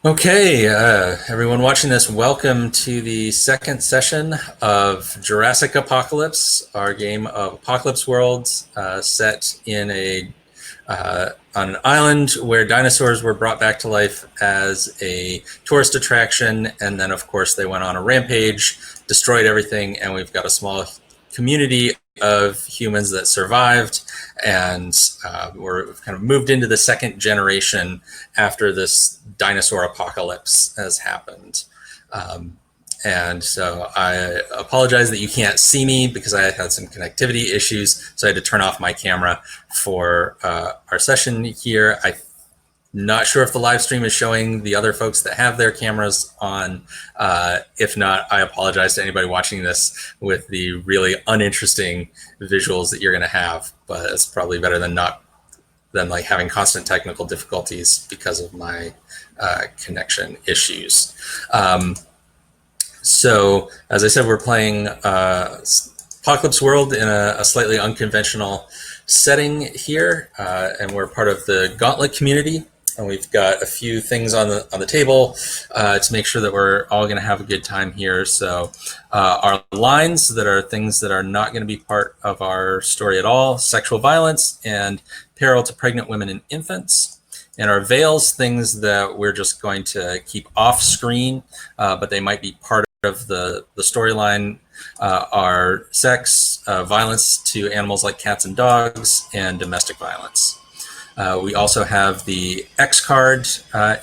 Okay, everyone watching this, welcome to the second session of Jurassic Apocalypse, our game of Apocalypse Worlds, set in on an island where dinosaurs were brought back to life as a tourist attraction, and then of course they went on a rampage, destroyed everything, and we've got a small community of humans that survived, and we're kind of moved into the second generation after this dinosaur apocalypse has happened. And so I apologize that you can't see me because I had some connectivity issues, so I had to turn off my camera for our session here. I'm not sure if the live stream is showing the other folks that have their cameras on. If not, I apologize to anybody watching this with the really uninteresting visuals that you're going to have, but it's probably better than like having constant technical difficulties because of my connection issues. So, as I said, we're playing Apocalypse World in a slightly unconventional setting here, and we're part of the Gauntlet community. And we've got a few things on the table to make sure that we're all going to have a good time here. So, our lines that are things that are not going to be part of our story at all: sexual violence and peril to pregnant women and infants. And our veils, things that we're just going to keep off screen, but they might be part of the storyline, are sex, violence to animals like cats and dogs, and domestic violence. We also have the X card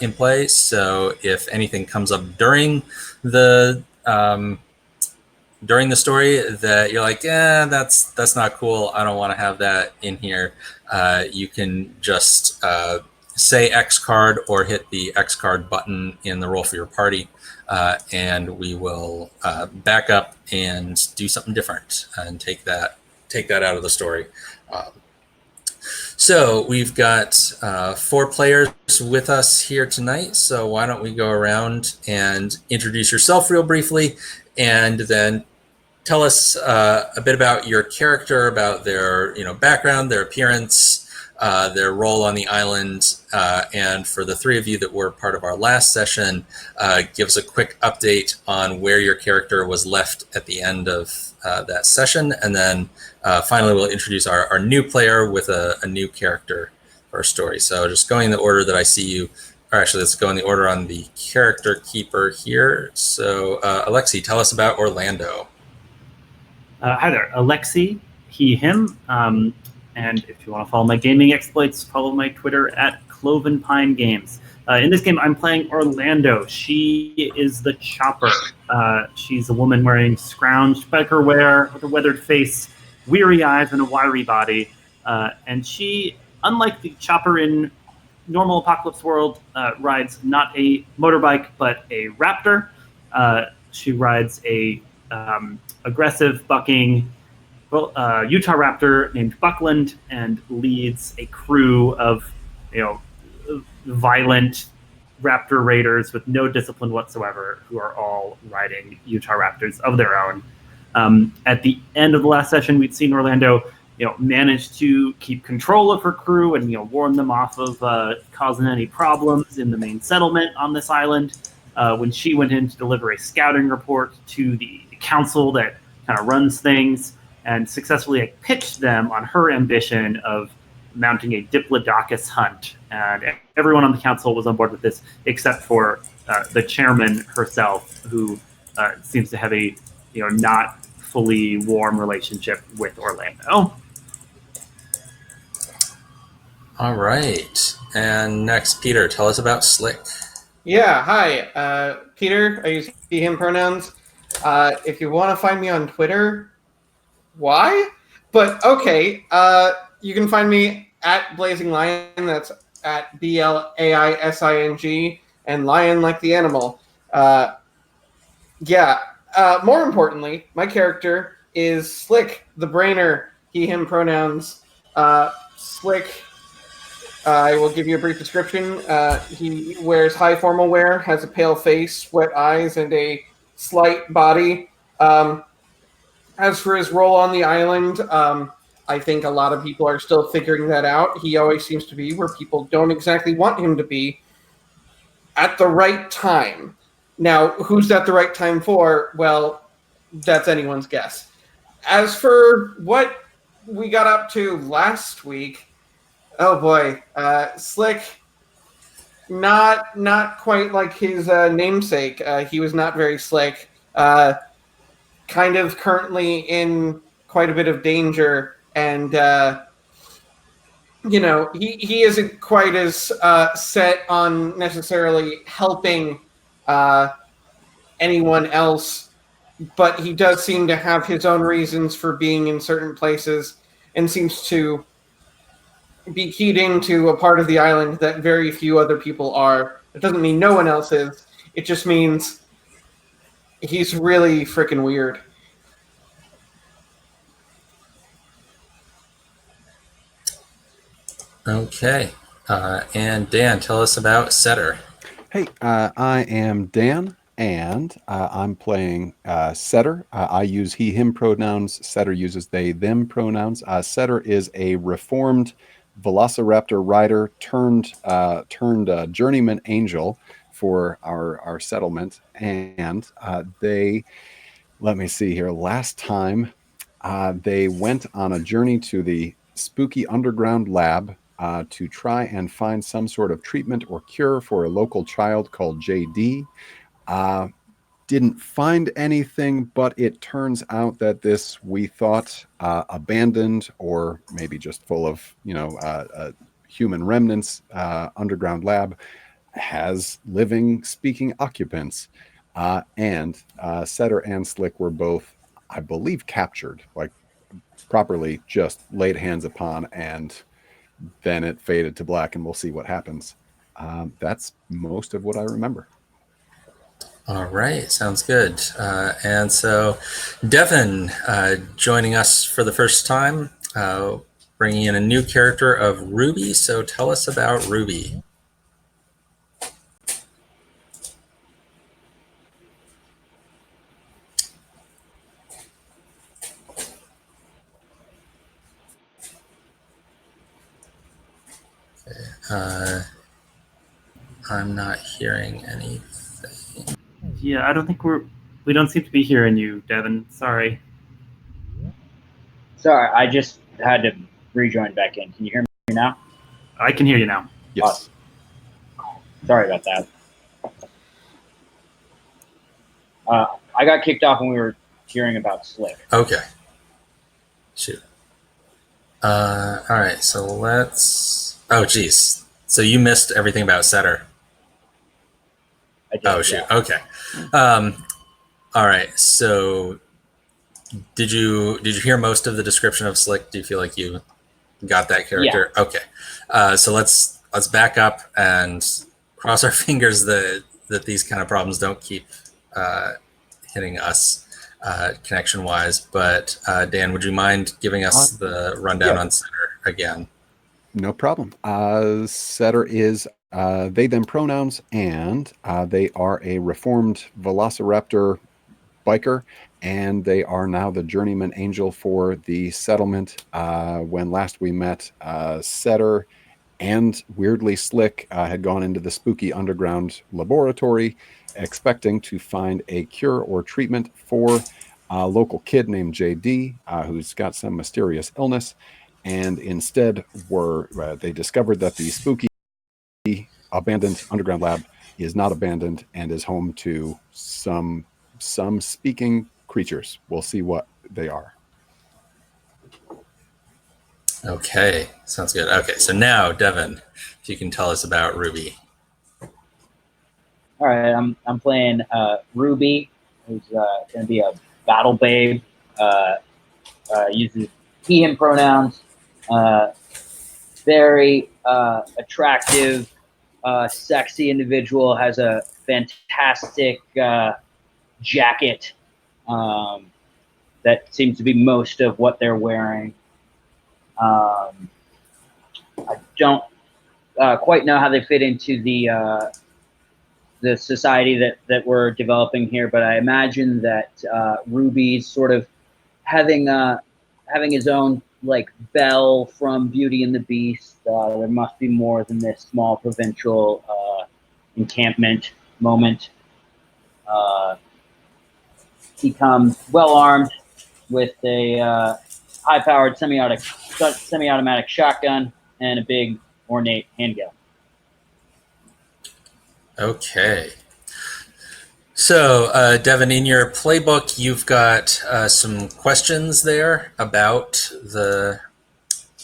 in play, so if anything comes up during the story that you're like, yeah, that's not cool, I don't want to have that in here, you can just say X card or hit the X card button in the Roll for Your Party, and we will back up and do something different and take that out of the story. So we've got 4 players with us here tonight. So why don't we go around and introduce yourself real briefly, and then tell us a bit about your character, about their background, their appearance, their role on the island, and for the 3 of you that were part of our last session, give us a quick update on where your character was left at the end of that session, and then finally we'll introduce our new player with a new character for our story. So just going in the order that I see you, or actually let's go in the order on the character keeper here. So Alexi, tell us about Orlando. Hi there, Alexi, he, him. And if you want to follow my gaming exploits, follow my Twitter at Clovenpine Games. In this game, I'm playing Orlando. She is the Chopper. She's a woman wearing scrounged biker wear with a weathered face, weary eyes, and a wiry body. And she, unlike the Chopper in normal Apocalypse World, rides not a motorbike, but a raptor. She rides a aggressive, bucking Utah raptor named Buckland, and leads a crew of violent raptor raiders with no discipline whatsoever, who are all riding Utah raptors of their own. At the end of the last session, we'd seen Orlando manage to keep control of her crew and warn them off of causing any problems in the main settlement on this island, when she went in to deliver a scouting report to the council that kind of runs things, and successfully pitched them on her ambition of mounting a Diplodocus hunt. And everyone on the council was on board with this, except for the chairman herself, who seems to have a not fully warm relationship with Orlando. All right. And next, Peter, tell us about Slick. Yeah, hi. Peter, I use he, him pronouns. If you want to find me on Twitter, why? But okay, you can find me at Blazing Lion. That's at BLAISING, and lion like the animal. More importantly, my character is Slick, the Brainer, he, him pronouns. Slick, I will give you a brief description. He wears high formal wear, has a pale face, wet eyes, and a slight body. As for his role on the island, I think a lot of people are still figuring that out. He always seems to be where people don't exactly want him to be. at the right time. Now, who's at the right time for? Well, that's anyone's guess. As for what we got up to last week, oh boy, Slick, not quite like his namesake. He was not very slick. Kind of currently in quite a bit of danger, and he isn't quite as set on necessarily helping anyone else, but he does seem to have his own reasons for being in certain places and seems to be keyed into a part of the island that very few other people are. It doesn't mean no one else is. It just means he's really freaking weird. Okay. And Dan, tell us about Setter. Hey, I am Dan, and I'm playing Setter. I use he, him pronouns. Setter uses they, them pronouns. Setter is a reformed velociraptor rider turned journeyman angel for our settlement. And let me see here, last time they went on a journey to the spooky underground lab to try and find some sort of treatment or cure for a local child called JD. Didn't find anything, but it turns out that this, we thought, abandoned or maybe just full of, human remnants underground lab has living, speaking occupants. And Setter and Slick were both, I believe, captured, like properly just laid hands upon, and then it faded to black, and we'll see what happens. That's most of what I remember. All right, sounds good. And so Devin joining us for the first time, bringing in a new character of Ruby. So tell us about Ruby. I'm not hearing anything. Yeah, I don't think we don't seem to be hearing you, Devin. Sorry. Sorry, I just had to rejoin back in. Can you hear me now? I can hear you now. Yes. Sorry about that. I got kicked off when we were hearing about Slick. Okay. Shoot. All right, so let's... Oh, geez. So you missed everything about Setter. I did, Oh, shoot. yeah. Okay. All right, so did you hear most of the description of Slick? Do you feel like you got that character? Yeah. Okay. So let's back up and cross our fingers that these kind of problems don't keep hitting us connection-wise. But Dan, would you mind giving us the rundown on Setter again? No problem. Setter is they, them pronouns, and they are a reformed velociraptor biker, and they are now the journeyman angel for the settlement. When last we met, Setter and weirdly Slick had gone into the spooky underground laboratory expecting to find a cure or treatment for a local kid named JD who's got some mysterious illness, and instead they discovered that the spooky abandoned underground lab is not abandoned and is home to some speaking creatures. We'll see what they are. Okay, sounds good. Okay, so now, Devin, if you can tell us about Ruby. All right, I'm playing Ruby, who's going to be a battle babe. Uses he, him pronouns. Very attractive, sexy individual. Has a fantastic jacket that seems to be most of what they're wearing. I don't quite know how they fit into the society that we're developing here, but I imagine that Ruby's sort of having his own like Belle from Beauty and the Beast. There must be more than this small provincial encampment moment. He comes well armed with a high-powered semi-automatic shotgun and a big ornate handgun. Okay. So, Devin, in your playbook, you've got some questions there about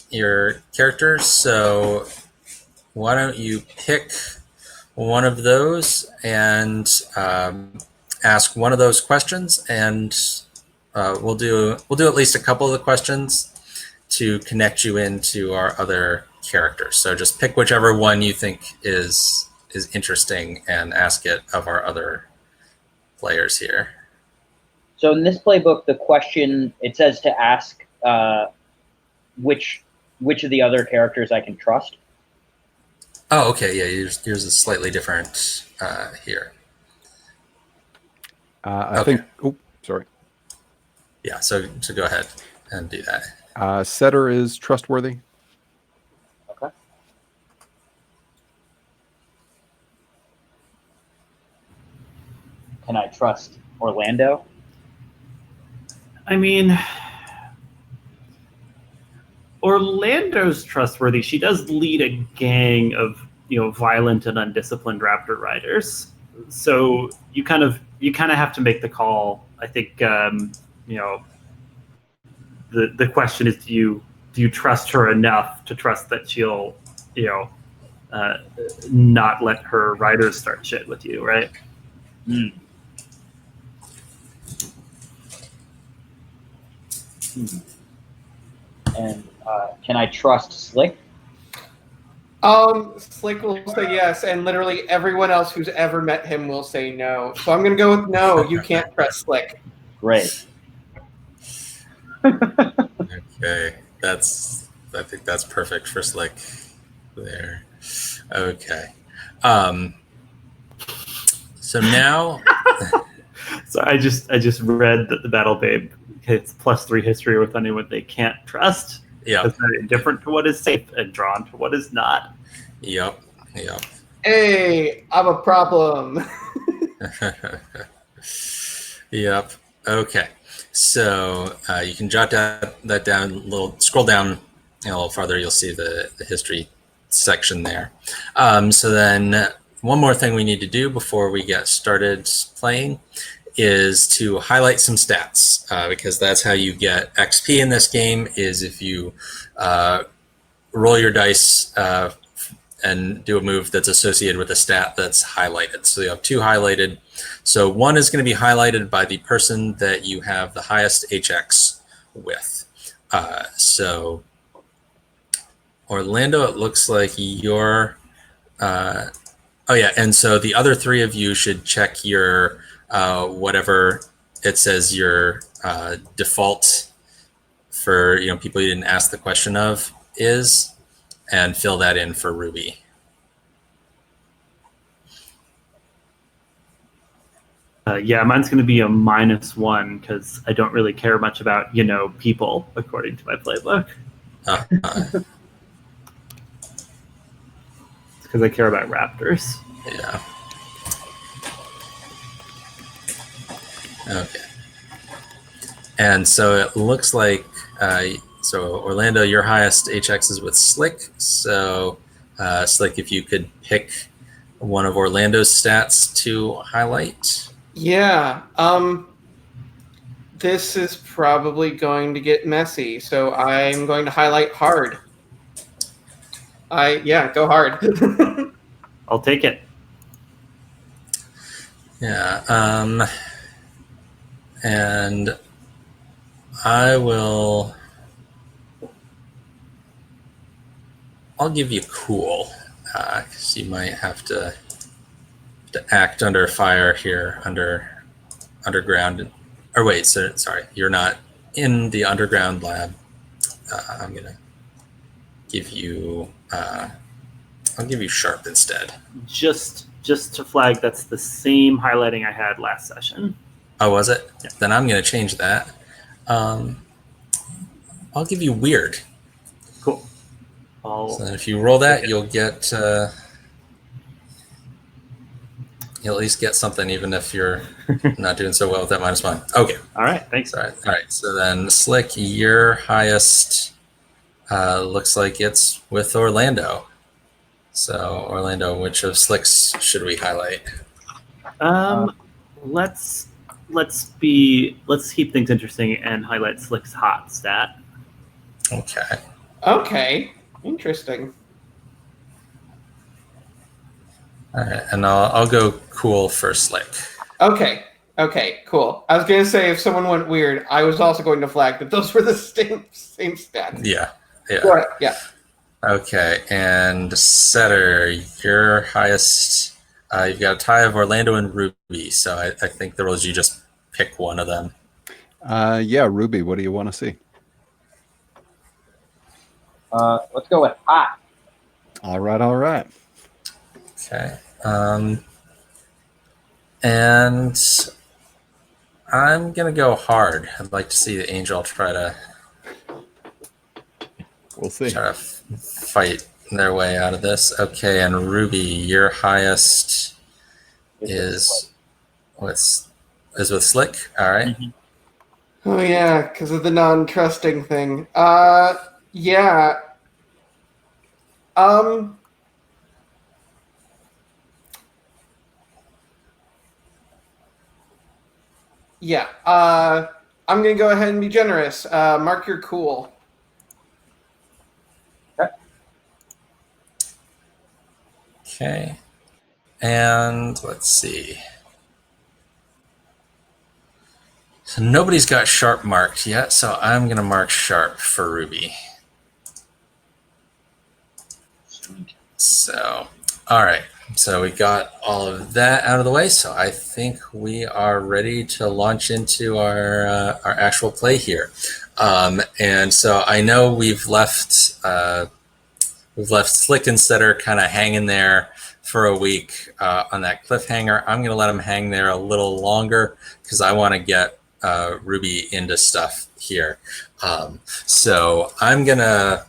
your characters. So, why don't you pick one of those and ask one of those questions, and we'll do at least a couple of the questions to connect you into our other characters. So, just pick whichever one you think is interesting and ask it of our other players here. So in this playbook, the question, it says to ask which of the other characters I can trust. Oh, okay. Yeah, yours is slightly different here. I Okay. think. Oh, sorry. Yeah. So go ahead and do that. Setter is trustworthy. Okay. Can I trust Orlando? I mean, Orlando's trustworthy. She does lead a gang of violent and undisciplined raptor riders. So you kind of have to make the call. I think the question is, do you trust her enough to trust that she'll not let her riders start shit with you, right? Hmm. And can I trust Slick? Slick will say yes, and literally everyone else who's ever met him will say no. So I'm gonna go with no. You can't trust Slick. Great. Okay. I think that's perfect for Slick there. Okay. So now. So I just read that the Battle Babe hits +3 history with anyone they can't trust. Yeah. Because they're indifferent to what is safe and drawn to what is not. Yep. Hey, I'm a problem. Yep. Okay. So you can jot that down a little. Scroll down a little farther. You'll see the history section there. So then one more thing we need to do before we get started playing is to highlight some stats, because that's how you get XP in this game, is if you roll your dice and do a move that's associated with a stat that's highlighted. So you have 2 highlighted. So one is going to be highlighted by the person that you have the highest HX with. So Orlando, it looks like you're... oh yeah, and so the other 3 of you should check your whatever it says your default for people you didn't ask the question of is, and fill that in for Ruby. Yeah, mine's going to be a -1 because I don't really care much about people, according to my playbook. It's because I care about raptors. Yeah. Okay. And so it looks like, so Orlando, your highest HX is with Slick. So Slick, if you could pick one of Orlando's stats to highlight. Yeah. This is probably going to get messy, so I'm going to highlight hard. Go hard. I'll take it. Yeah. And I'll give you cool, because you might have to act under fire here, underground. Or wait, sorry, you're not in the underground lab. I'm gonna give you. I'll give you sharp instead. Just to flag, that's the same highlighting I had last session. Oh, was it? Yeah. Then I'm gonna change that. I'll give you weird. Cool. So if you roll that, you'll get You'll at least get something, even if you're not doing so well with that -1. Okay. All right, thanks. All right. So then, Slick, your highest looks like it's with Orlando. So Orlando, which of Slick's should we highlight? Let's keep things interesting and highlight Slick's hot stat. Okay. Okay. Interesting. All right, and I'll go cool for Slick. Okay. Okay. Cool. I was gonna say if someone went weird, I was also going to flag that those were the same stats. Yeah. Right. Yeah. Okay, and Setter, your highest. You've got a tie of Orlando and Ruby, so I think the rules you just pick one of them. Yeah, Ruby, what do you want to see? Let's go with hot. All right. Okay. And I'm going to go hard. I'd like to see the Angel try to fight their way out of this. Okay, and Ruby, your highest is with Slick. All right. Mm-hmm. Oh yeah, because of the non-trusting thing. Yeah. Yeah. I'm gonna go ahead and be generous. Mark your cool. Okay. And let's see. So nobody's got sharp marked yet, so I'm going to mark sharp for Ruby. So, all right. So we got all of that out of the way. So I think we are ready to launch into our actual play here. And so I know we've left Slick and Setter kind of hanging there for a week on that cliffhanger. I'm going to let them hang there a little longer because I want to get Ruby into stuff here. So I'm gonna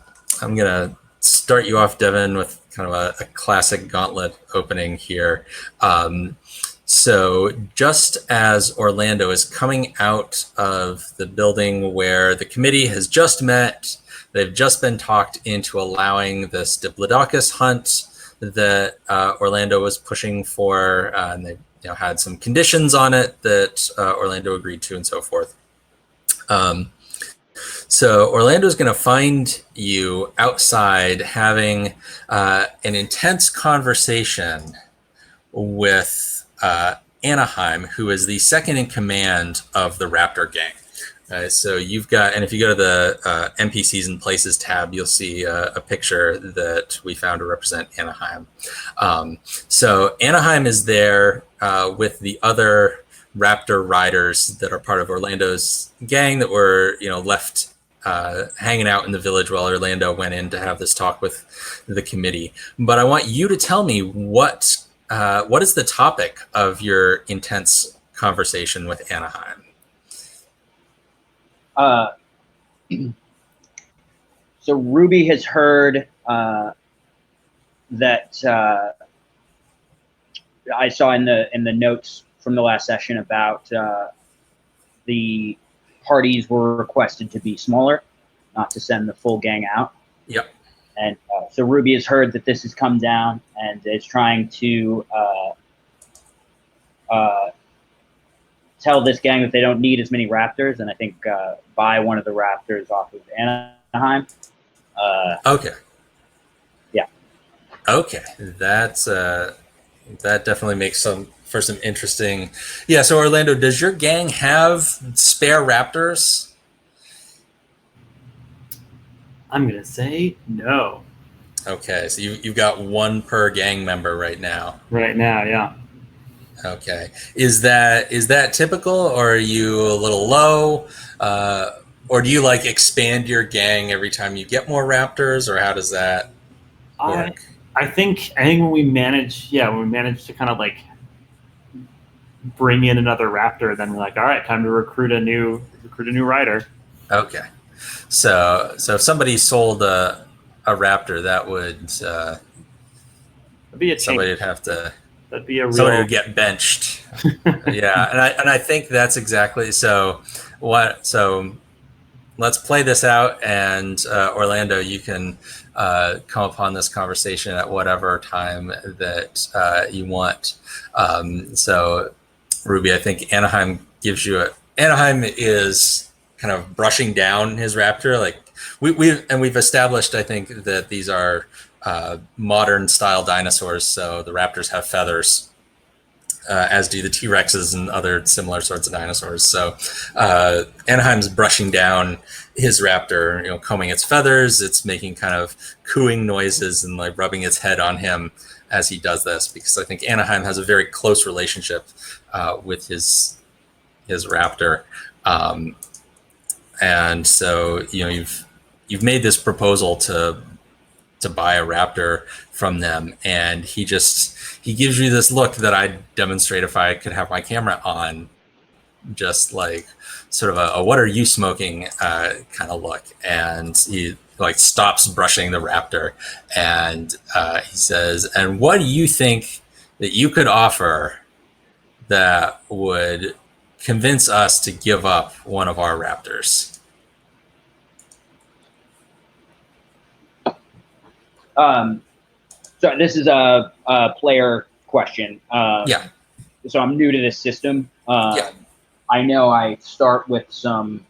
start you off, Devin, with kind of a classic gauntlet opening here. So just as Orlando is coming out of the building where the committee has just met, they've just been talked into allowing this Diplodocus hunt that Orlando was pushing for, and they had some conditions on it that Orlando agreed to and so forth. So Orlando is going to find you outside having an intense conversation with Anaheim, who is the second in command of the Raptor gang. So you've got, and if you go to the NPCs and Places tab, you'll see a picture that we found to represent Anaheim. So Anaheim is there with the other Raptor riders that are part of Orlando's gang that were, left hanging out in the village while Orlando went in to have this talk with the committee. But I want you to tell me what is the topic of your intense conversation with Anaheim? So Ruby has heard that I saw in the notes from the last session about the parties were requested to be smaller, not to send the full gang out. Yep. And so Ruby has heard that this has come down and is trying to tell this gang that they don't need as many Raptors, and I think buy one of the Raptors off of Anaheim. Okay. Yeah. Okay, that's that definitely makes for some interesting. Yeah. So Orlando, does your gang have spare Raptors? I'm gonna say no. Okay, so you've got one per gang member right now. Right now, yeah. Okay, is that typical, or are you a little low, or do you expand your gang every time you get more Raptors, or how does that work? I think when we manage to kind of bring in another Raptor, then we're like, all right, time to recruit a new rider. Okay, so if somebody sold a Raptor, that would be a somebody'd have to That'd be a Somebody real. would get benched. Yeah, and I think that's exactly so. So let's play this out, and Orlando, you can come upon this conversation at whatever time that you want. So, Ruby, I think Anaheim gives you Anaheim is kind of brushing down his raptor. Like we've established, I think, that these are modern style dinosaurs. So the raptors have feathers. As do the T-Rexes and other similar sorts of dinosaurs. So Anaheim's brushing down his raptor, combing its feathers. It's making kind of cooing noises and like rubbing its head on him as he does this, because I think Anaheim has a very close relationship with his raptor. And so, you've made this proposal to buy a raptor from them, and he gives you this look that I'd demonstrate if I could have my camera on, just like sort of a what are you smoking kind of look. And he like stops brushing the raptor, and he says, and what do you think that you could offer that would convince us to give up one of our raptors? So this is a player question. Yeah. So I'm new to this system. Yeah. I know I start with some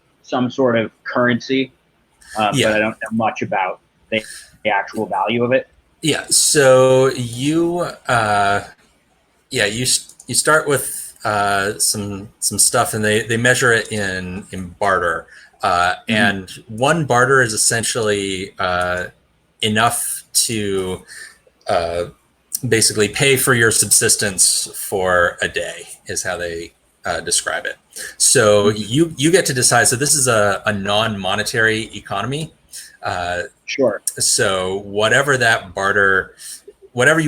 sort of currency, but I don't know much about the actual value of it. Yeah. So you start with some stuff, and they measure it in barter. And one barter is essentially enough to basically pay for your subsistence for a day, is how they describe it. So you get to decide. So this is a non-monetary economy. Sure. So whatever you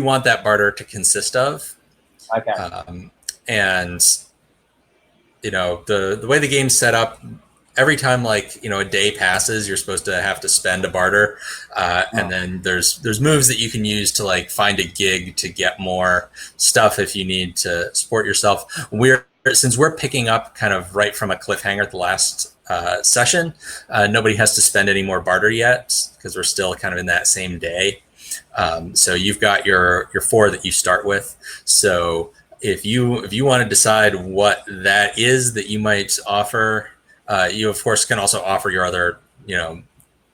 want that barter to consist of. Okay. And the way the game's set up, every time a day passes, you're supposed to have to spend a barter, and then there's moves that you can use to like find a gig to get more stuff if you need to support yourself. Since we're picking up kind of right from a cliffhanger at the last session, nobody has to spend any more barter yet, because we're still kind of in that same day. So you've got your 4 that you start with. So if you want to decide what that is that you might offer, you of course can also offer your other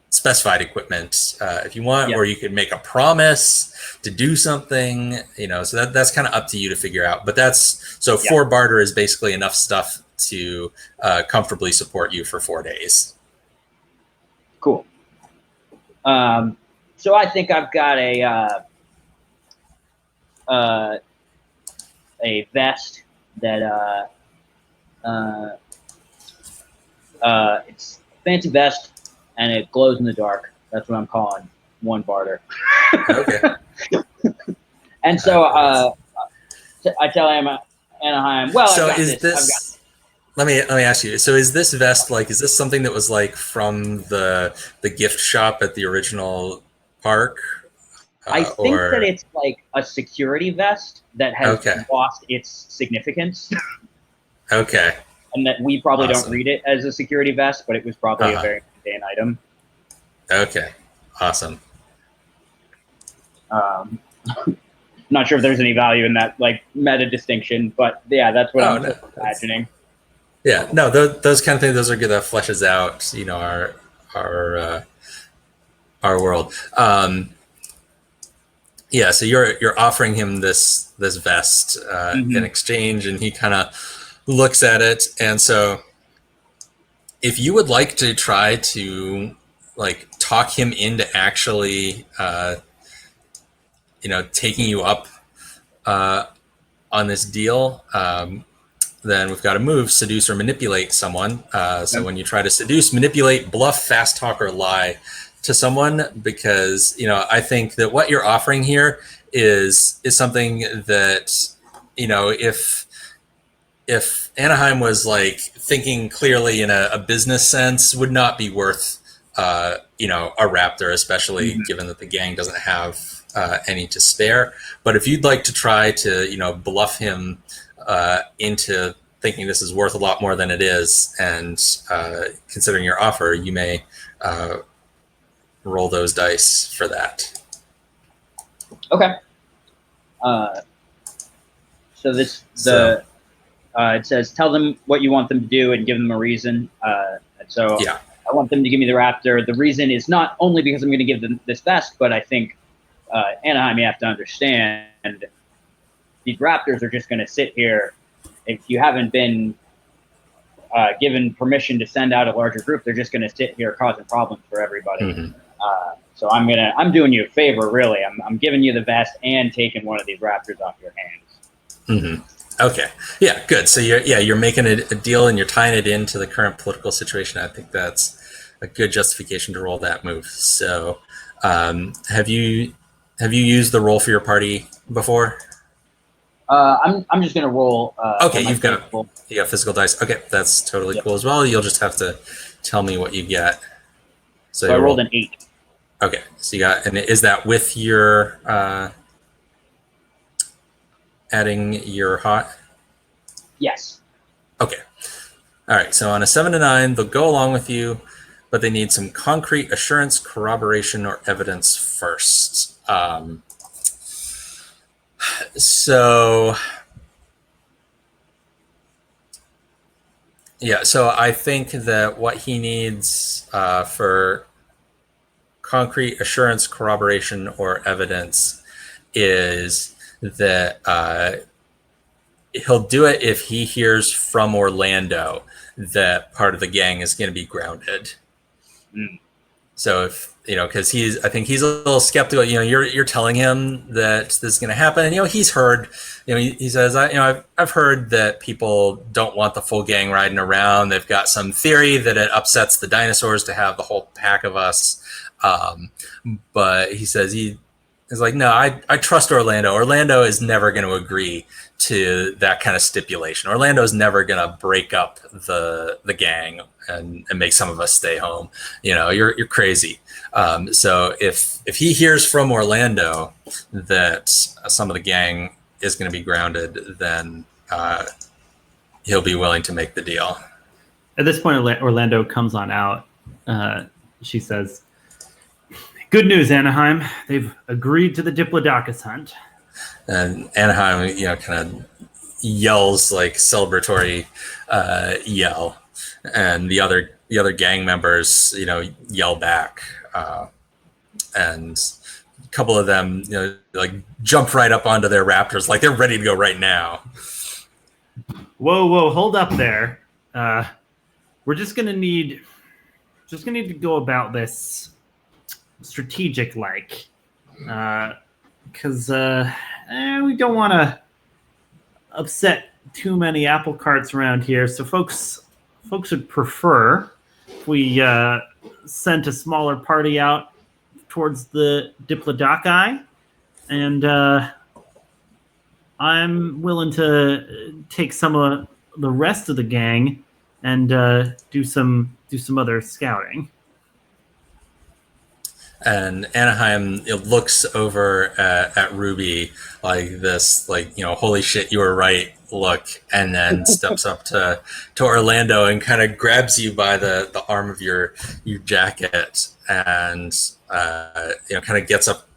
specified equipment if you want, or you could make a promise to do something, so that's kind of up to you to figure out. But 4 barter is basically enough stuff to comfortably support you for 4 days. Cool. So I think I've got a vest that it's a fancy vest and it glows in the dark. That's what I'm calling one barter. Okay. And so I tell Anaheim, well, so I've got is this let me ask you, so is this vest is this something that was from the gift shop at the original park? I think that it's like a security vest that has lost its significance. Okay. And that we probably don't read it as a security vest, but it was probably a very mundane item. Okay. Awesome. Not sure if there's any value in that meta distinction, but yeah, that's what I'm imagining. Yeah, no, those kind of things, those are good. That fleshes out, our world. Yeah, so you're offering him this vest in exchange, and he kind of looks at it. And so, if you would like to try to talk him into actually, taking you up on this deal, then we've got to move, seduce or manipulate someone. So when you try to seduce, manipulate, bluff, fast talk, or lie to someone, because I think that what you're offering here is something that if Anaheim was thinking clearly in a business sense, would not be worth a raptor, especially given that the gang doesn't have any to spare. But if you'd like to try to, bluff him into thinking this is worth a lot more than it is, and considering your offer, you may roll those dice for that. Okay. It says, tell them what you want them to do and give them a reason. Yeah. I want them to give me the raptor. The reason is not only because I'm going to give them this vest, but I think Anaheim, you have to understand, these raptors are just going to sit here. If you haven't been given permission to send out a larger group, they're just going to sit here causing problems for everybody. Mm-hmm. So I'm doing you a favor, really. I'm giving you the vest and taking one of these raptors off your hands. Mm-hmm. Okay. Yeah, good. So you're making a deal and you're tying it into the current political situation. I think that's a good justification to roll that move. So, have you used the roll for your party before? I'm just gonna roll. Okay, you got physical dice. Okay, that's totally cool as well. You'll just have to tell me what you get. So I rolled an 8. Okay, so you got, and is that with your adding your hot? Yes. Okay. All right. So on a 7 to 9, they'll go along with you, but they need some concrete assurance, corroboration, or evidence first. So I think that what he needs for concrete assurance, corroboration, or evidence is that he'll do it if he hears from Orlando that part of the gang is going to be grounded. So if because I think he's a little skeptical. You're telling him that this is going to happen, and he's heard. He says, I've heard that people don't want the full gang riding around. They've got some theory that it upsets the dinosaurs to have the whole pack of us. But he says he's like, no, I trust Orlando. Orlando is never going to agree to that kind of stipulation. Orlando's never going to break up the gang and make some of us stay home. You're crazy. So if he hears from Orlando that some of the gang is going to be grounded, then he'll be willing to make the deal. At this point, Orlando comes on out. She says, "Good news, Anaheim. They've agreed to the Diplodocus hunt." And Anaheim, kind of yells like celebratory yell, and the other gang members, yell back, and a couple of them, jump right up onto their raptors, like they're ready to go right now. Whoa, hold up there. We're just gonna need to go about this strategic because we don't want to upset too many apple carts around here. So folks would prefer if we sent a smaller party out towards the Diplodocus, and I'm willing to take some of the rest of the gang and do some other scouting. And Anaheim looks over at Ruby like this, holy shit, you were right look, and then steps up to Orlando and kind of grabs you by the arm of your jacket and kind of gets up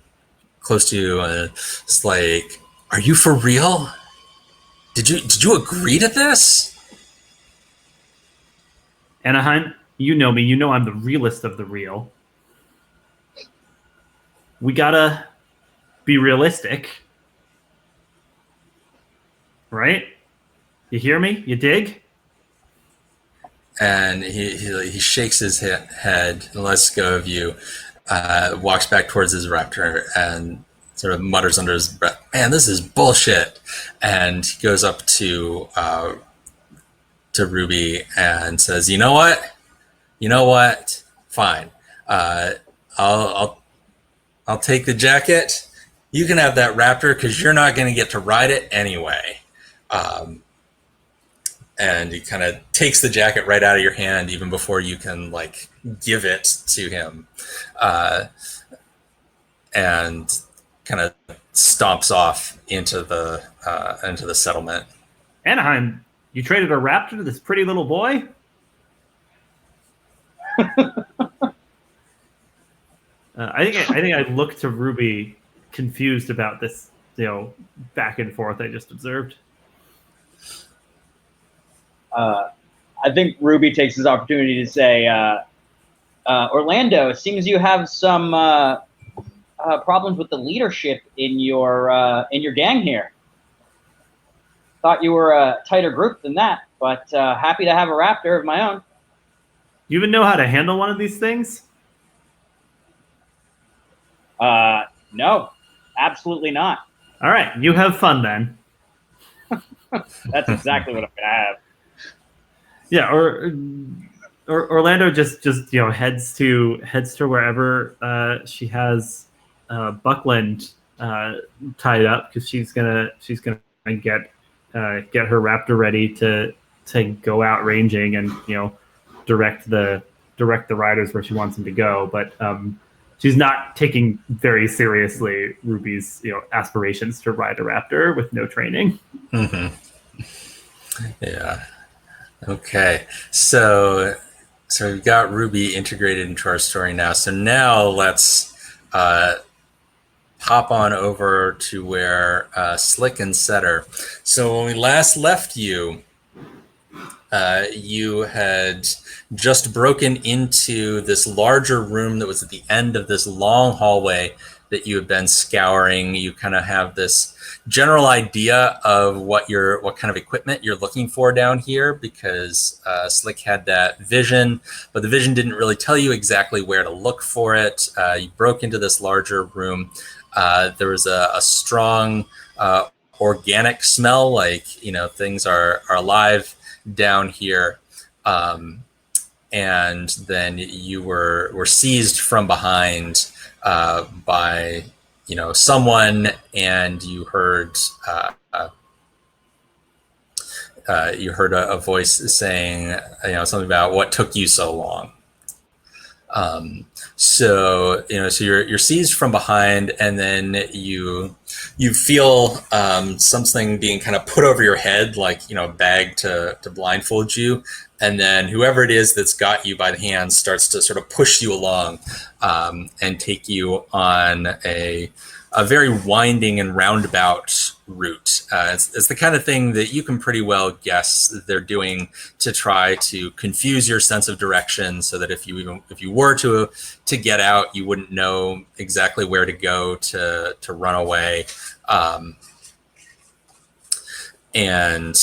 close to you and it's like, are you for real? Did you agree to this? Anaheim, you know me. You know I'm the realest of the real. We gotta be realistic, right? You hear me? You dig? And he shakes his head and lets go of you, walks back towards his raptor and sort of mutters under his breath, man, this is bullshit. And he goes up to Ruby and says, you know what? Fine. I'll take the jacket. You can have that raptor because you're not going to get to ride it anyway. and he kind of takes the jacket right out of your hand even before you can like give it to him, and kind of stomps off into the settlement. Anaheim, you traded a raptor to this pretty little boy? I think I look to Ruby, confused about this, back and forth I just observed. I think Ruby takes this opportunity to say, Orlando, it seems you have some problems with the leadership in your gang here. Thought you were a tighter group than that, but happy to have a raptor of my own. You even know how to handle one of these things? No, absolutely not. All right, you have fun then. That's exactly what I'm gonna have. Yeah, or Orlando just heads to wherever she has Buckland tied up, because she's gonna get her raptor ready to go out ranging and direct the riders where she wants them to go. But she's not taking very seriously Ruby's aspirations to ride a raptor with no training. Mm-hmm. Yeah. Okay. So we've got Ruby integrated into our story now. So now let's hop on over to where Slick and Setter. So when we last left you, you had just broken into this larger room that was at the end of this long hallway that you had been scouring. You kind of have this general idea of what kind of equipment you're looking for down here, because Slick had that vision, but the vision didn't really tell you exactly where to look for it. You broke into this larger room. There was a strong organic smell, like things are alive down here, and then you were seized from behind by someone, and you heard a voice saying something about what took you so long. So you're seized from behind, and then you feel something being kind of put over your head, like a bag to blindfold you, and then whoever it is that's got you by the hand starts to sort of push you along and take you on a very winding and roundabout route. It's the kind of thing that you can pretty well guess that they're doing to try to confuse your sense of direction, so that if you were to get out, you wouldn't know exactly where to go to run away. And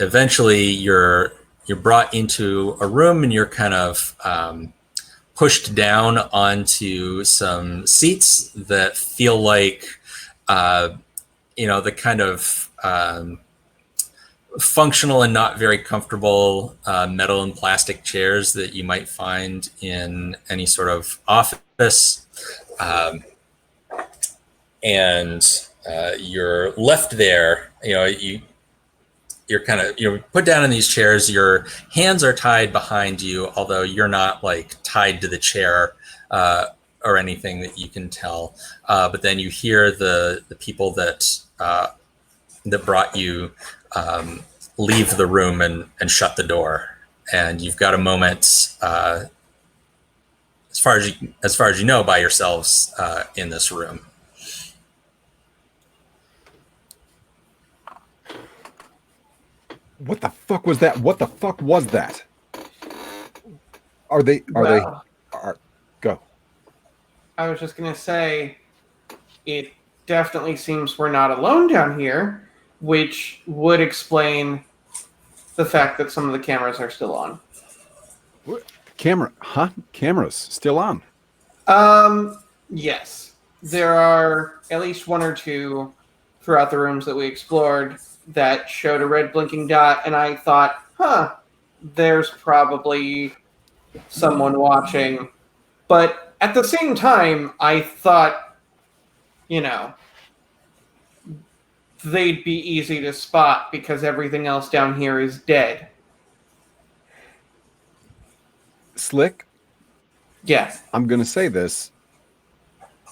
eventually you're brought into a room, and you're kind of pushed down onto some seats that feel like the kind of functional and not very comfortable metal and plastic chairs that you might find in any sort of office. And you're left there. You're put down in these chairs. Your hands are tied behind you, although you're not like tied to the chair or anything that you can tell. But then you hear the people that brought you leave the room and shut the door, and you've got a moment, as far as you know, by yourselves in this room. What the fuck was that? What the fuck was that? Go. I was just going to say, it definitely seems we're not alone down here, which would explain the fact that some of the cameras are still on. What? Cameras still on? Yes. There are at least one or two throughout the rooms that we explored that showed a red blinking dot, and I thought, there's probably someone watching. But at the same time, I thought, they'd be easy to spot because everything else down here is dead. Slick, Yes. I'm going to say this.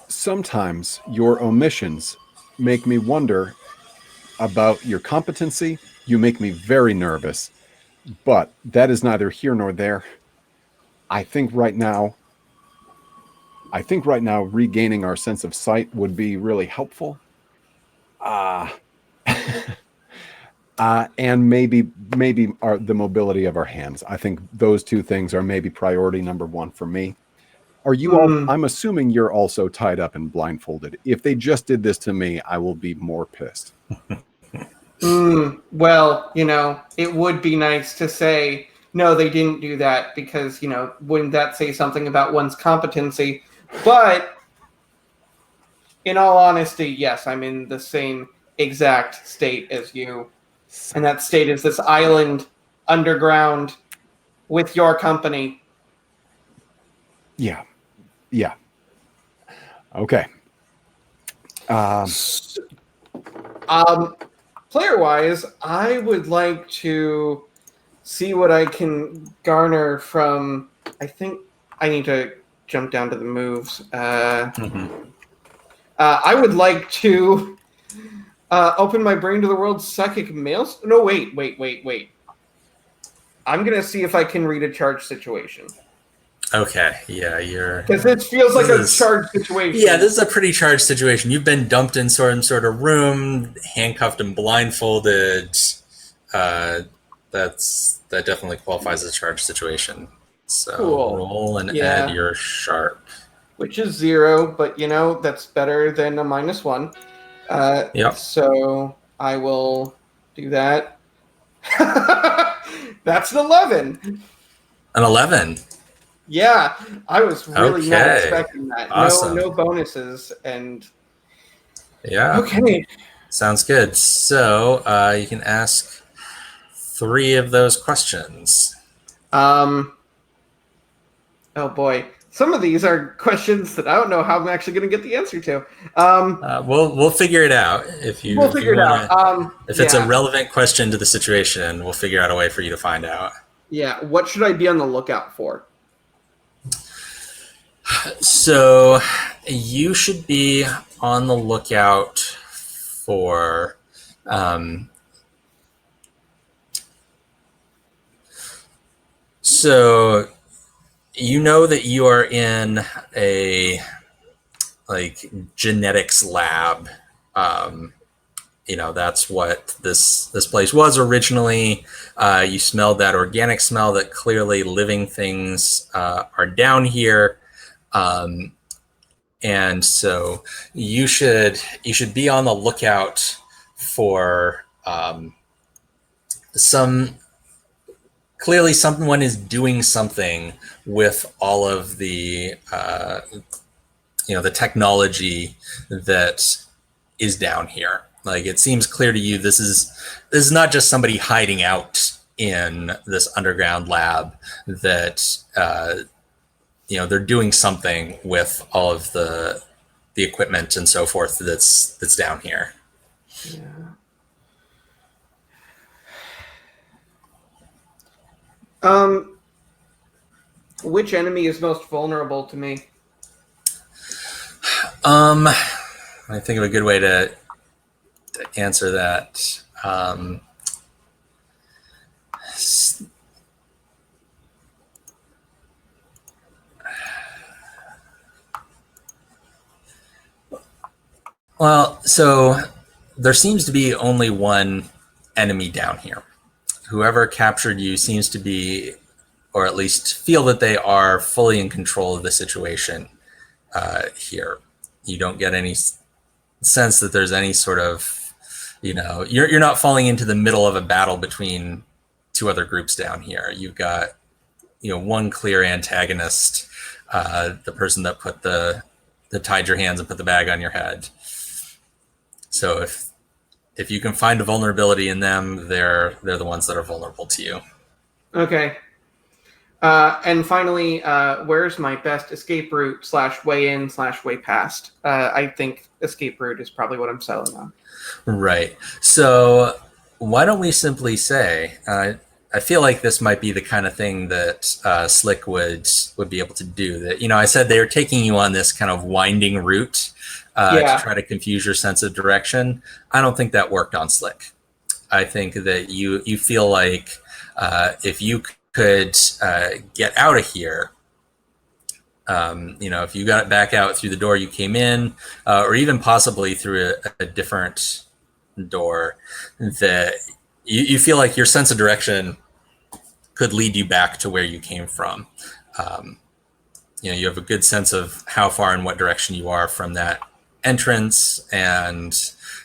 Sometimes your omissions make me wonder about your competency. You make me very nervous, but that is neither here nor there. I think right now regaining our sense of sight would be really helpful. And maybe the mobility of our hands. I think those two things are maybe priority number one for me. Are you all? I'm assuming you're also tied up and blindfolded. If they just did this to me, I will be more pissed. Well, it would be nice to say, no, they didn't do that because, wouldn't that say something about one's competency? But in all honesty, yes, I'm in the same exact state as you. And that state is this island underground with your company. Yeah. Okay. Player-wise, I would like to see what I can garner from. I think I need to jump down to the moves. I would like to open my brain to the world's psychic mail. No, wait. I'm gonna see if I can read a charge situation. Okay, yeah, you're... Because it feels like a charged situation. Yeah, this is a pretty charged situation. You've been dumped in some sort of room, handcuffed and blindfolded. That definitely qualifies as a charged situation. So cool. Roll and add your sharp. Which is 0, but that's better than a -1. Yep. So I will do that. That's an 11. An 11. Yeah, I was really not expecting that. Awesome. No bonuses, and yeah. Okay. Sounds good. So you can ask 3 of those questions. Oh boy, some of these are questions that I don't know how I'm actually going to get the answer to. We'll figure it out if you. We'll figure it out. If it's a relevant question to the situation, we'll figure out a way for you to find out. Yeah. What should I be on the lookout for? So you should be on the lookout for so you know that you are in a genetics lab. That's what this place was originally. You smelled that organic smell that clearly living things are down here. And so you should be on the lookout for clearly someone is doing something with all of the the technology that is down here. Like, it seems clear to you this is not just somebody hiding out in this underground lab, that they're doing something with all of the equipment and so forth that's down here. Yeah. Which enemy is most vulnerable to me? I think of a good way to answer that. Well, so there seems to be only one enemy down here. Whoever captured you seems to be, or at least feel that they are, fully in control of the situation here. You don't get any sense that there's any sort of, you're not falling into the middle of a battle between 2 other groups down here. You've got, one clear antagonist, the person that that tied your hands and put the bag on your head. So if you can find a vulnerability in them, they're the ones that are vulnerable to you. Okay. And finally, where's my best escape route / way in / way past? I think escape route is probably what I'm settling on. Right. So why don't we simply say, I feel like this might be the kind of thing that Slick would be able to do. That, you know, I said they were taking you on this kind of winding route to try to confuse your sense of direction. I don't think that worked on Slick. I think that you feel like if you could get out of here, you know, if you got back out through the door you came in, or even possibly through a different door, that you feel like your sense of direction could lead you back to where you came from. You know, you have a good sense of how far and what direction you are from that entrance, and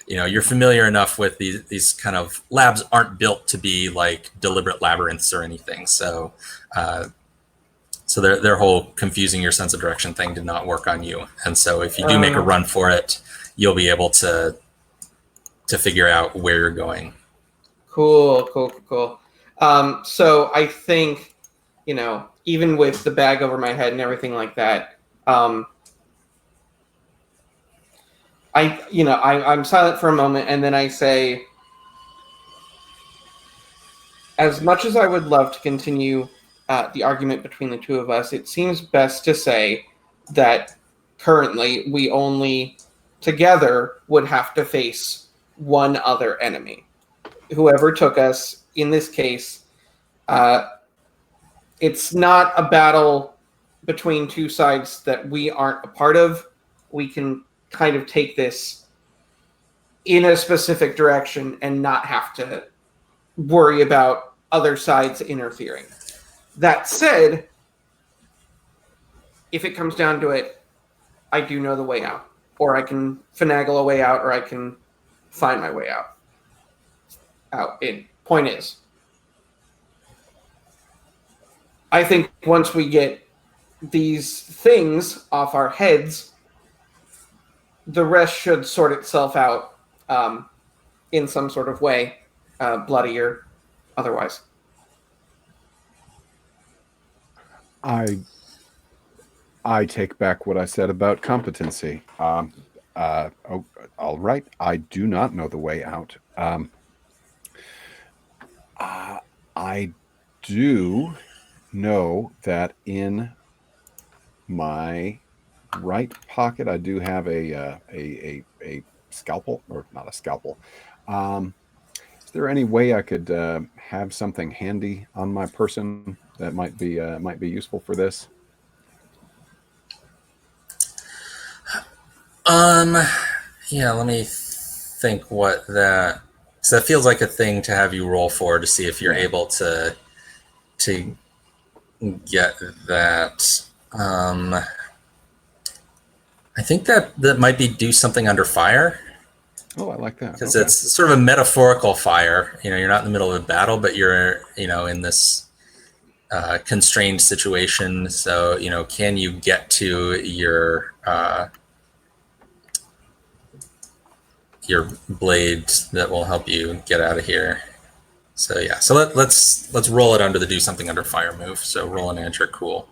you know, you're familiar enough with these kind of labs aren't built to be like deliberate labyrinths or anything. So so their whole confusing your sense of direction thing did not work on you. And so if you do make a run for it, you'll be able to figure out where you're going. Cool. So I think, you know, even with the bag over my head and everything like that, I'm silent for a moment, and then I say, as much as I would love to continue the argument between the two of us, it seems best to say that currently we only together would have to face one other enemy. Whoever took us, in this case, it's not a battle between two sides that we aren't a part of. We can kind of take this in a specific direction and not have to worry about other sides interfering. That said, if it comes down to it, I do know the way out. Or I can finagle a way out, or I can find my way out. Point is, I think once we get these things off our heads, the rest should sort itself out in some sort of way, bloody or otherwise. I take back what I said about competency. All right, I do not know the way out. I do know that in my right pocket I do have a scalpel, or not a scalpel. Is there any way I could have something handy on my person that might be useful for this? Yeah, let me think what that. So that feels like a thing to have you roll for to see if you're able to get that. I think that might be do something under fire. Oh, I like that. Because it's sort of a metaphorical fire. You know, you're not in the middle of a battle, but you're, you know, in this constrained situation. So, you know, can you get to your blade that will help you get out of here? So yeah, so let's roll it under the do something under fire move. So roll and add your cool.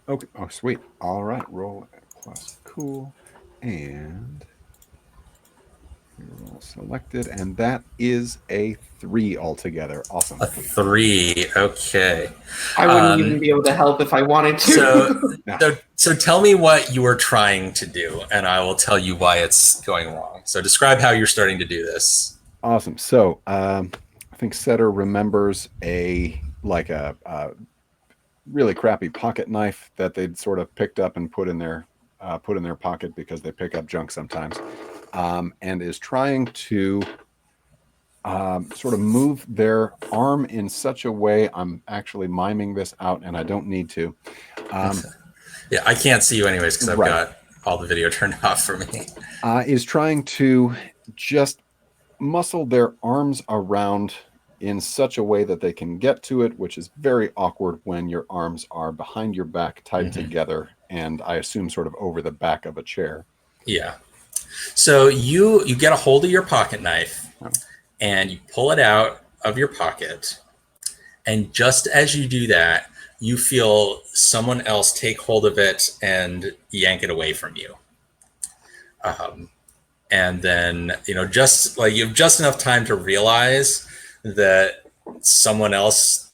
Okay. Oh, sweet. All right. Roll plus cool, and roll selected, and that is a 3 altogether. Awesome. A 3. Okay. I wouldn't even be able to help if I wanted to. So tell me what you were trying to do, and I will tell you why it's going wrong. So describe how you're starting to do this. Awesome. So I think Setter remembers a really crappy pocket knife that they'd sort of picked up and put in their pocket because they pick up junk sometimes, and is trying to sort of move their arm in such a way. I'm actually miming this out, and I don't need to. Yeah, I can't see you anyways because I've got all the video turned off for me. Is trying to just muscle their arms around in such a way that they can get to it, which is very awkward when your arms are behind your back tied together, and I assume sort of over the back of a chair. Yeah. So you get a hold of your pocket knife and you pull it out of your pocket, and just as you do that, you feel someone else take hold of it and yank it away from you. And then, just like you have just enough time to realize that someone else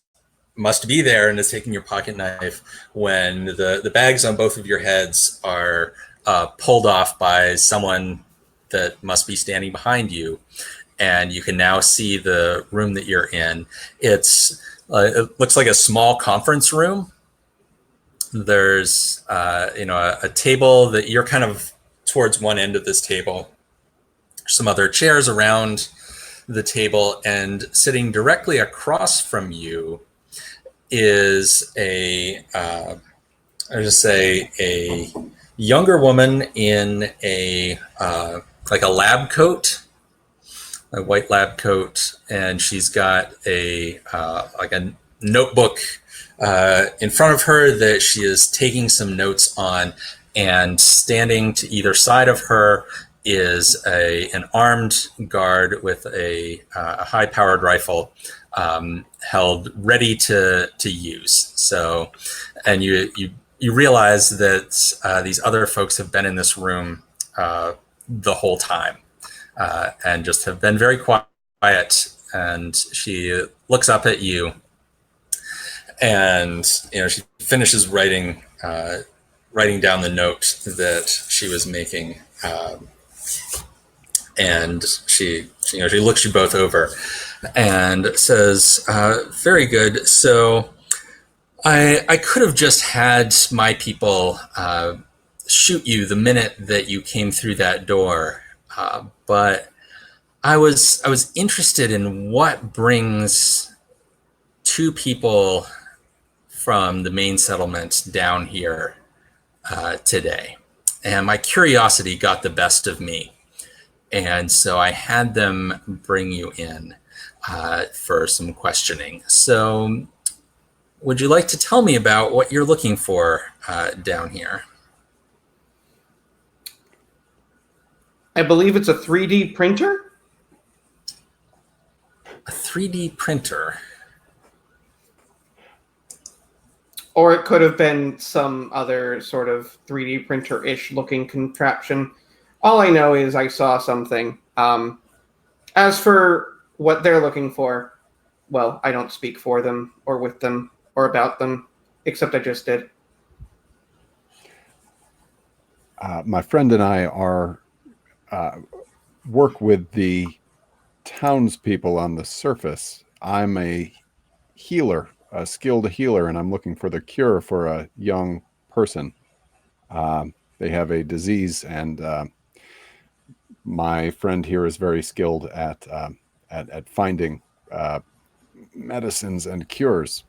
must be there and is taking your pocket knife when the bags on both of your heads are pulled off by someone that must be standing behind you. And you can now see the room that you're in. It looks like a small conference room. There's a table that you're kind of towards one end of this table. Some other chairs around the table, and sitting directly across from you is a younger woman in a lab coat, a white lab coat, and she's got a notebook in front of her that she is taking some notes on, and standing to either side of her is an armed guard with a high-powered rifle held ready to use. So, and you realize that these other folks have been in this room the whole time and just have been very quiet. And she looks up at you, and she finishes writing down the note that she was making. And she looks you both over and says, very good. So I could have just had my people shoot you the minute that you came through that door. But I was interested in what brings two people from the main settlement down here today. And my curiosity got the best of me. And so I had them bring you in for some questioning. So would you like to tell me about what you're looking for down here? I believe it's a 3D printer. A 3D printer? Or it could have been some other sort of 3D printer-ish looking contraption. All I know is I saw something. As for what they're looking for, well, I don't speak for them or with them or about them, except I just did. My friend and I are work with the townspeople on the surface. I'm a healer, a skilled healer, and I'm looking for the cure for a young person. They have a disease, and my friend here is very skilled at finding medicines and cures.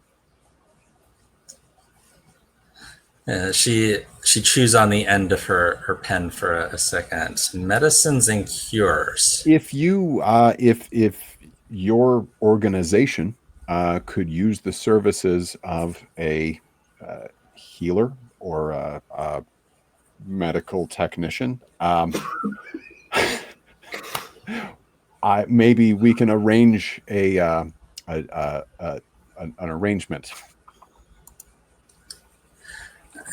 She chews on the end of her pen for a second. Medicines and cures. If you if your organization could use the services of a healer or a medical technician, maybe we can arrange an arrangement.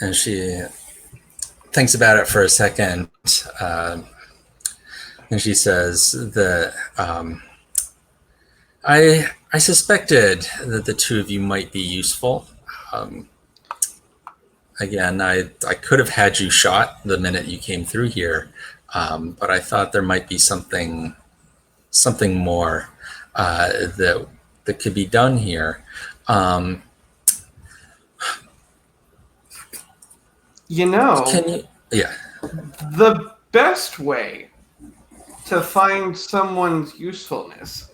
And she thinks about it for a second, and she says that I suspected that the two of you might be useful. Again, I could have had you shot the minute you came through here, but I thought there might be something more that could be done here. Yeah. The best way to find someone's usefulness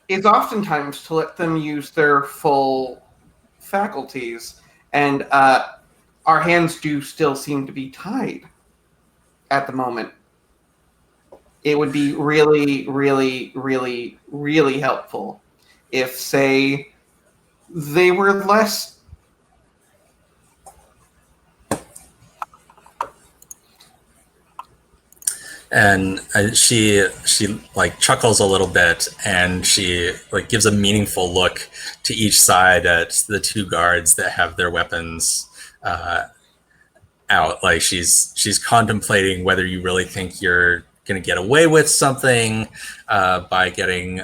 is oftentimes to let them use their full faculties, and our hands do still seem to be tied at the moment. It would be really, really, really, really helpful if, say, they were less And she like chuckles a little bit, and she like gives a meaningful look to each side at the two guards that have their weapons out. Like she's contemplating whether you really think you're going to get away with something by getting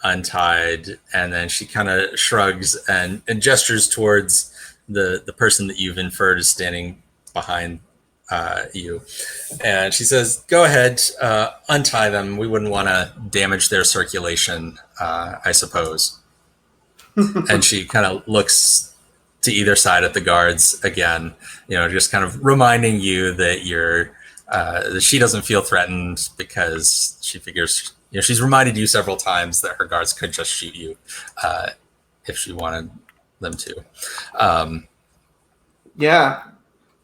untied. And then she kind of shrugs and gestures towards the person that you've inferred is standing behind you. And she says, go ahead, untie them. We wouldn't want to damage their circulation, I suppose. And she kind of looks to either side at the guards again, just kind of reminding you that that she doesn't feel threatened, because she figures, she's reminded you several times that her guards could just shoot you if she wanted them to. Yeah.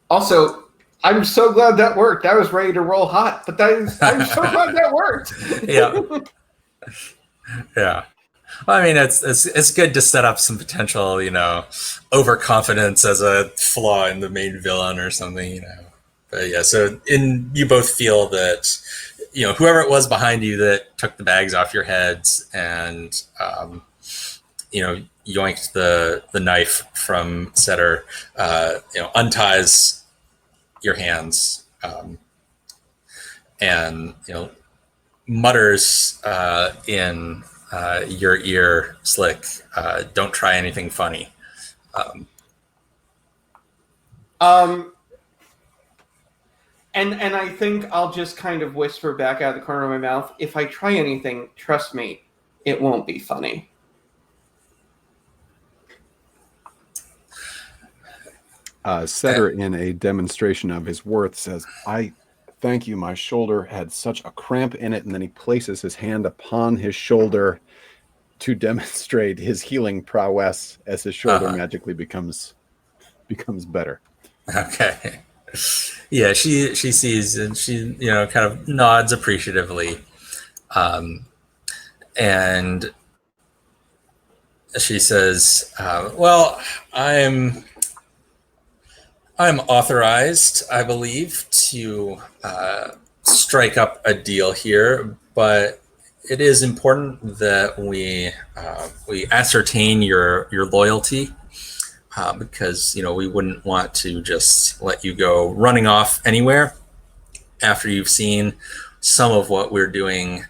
Also, I'm so glad that worked. I was ready to roll hot, but I'm so glad that worked. Yeah. Yeah. Well, I mean, it's good to set up some potential, overconfidence as a flaw in the main villain or something, But yeah, so you both feel that, whoever it was behind you that took the bags off your heads and, yoinked the knife from Setter, unties your hands, and mutters in your ear, Slick, don't try anything funny. And I think I'll just kind of whisper back out of the corner of my mouth, if I try anything, trust me, it won't be funny. Setter, in a demonstration of his worth, says, I thank you. My shoulder had such a cramp in it. And then he places his hand upon his shoulder to demonstrate his healing prowess as his shoulder magically becomes better. Okay. Yeah, she sees, and she kind of nods appreciatively, and she says, well, I'm authorized, I believe, to strike up a deal here, but it is important that we ascertain your loyalty, because we wouldn't want to just let you go running off anywhere after you've seen some of what we're doing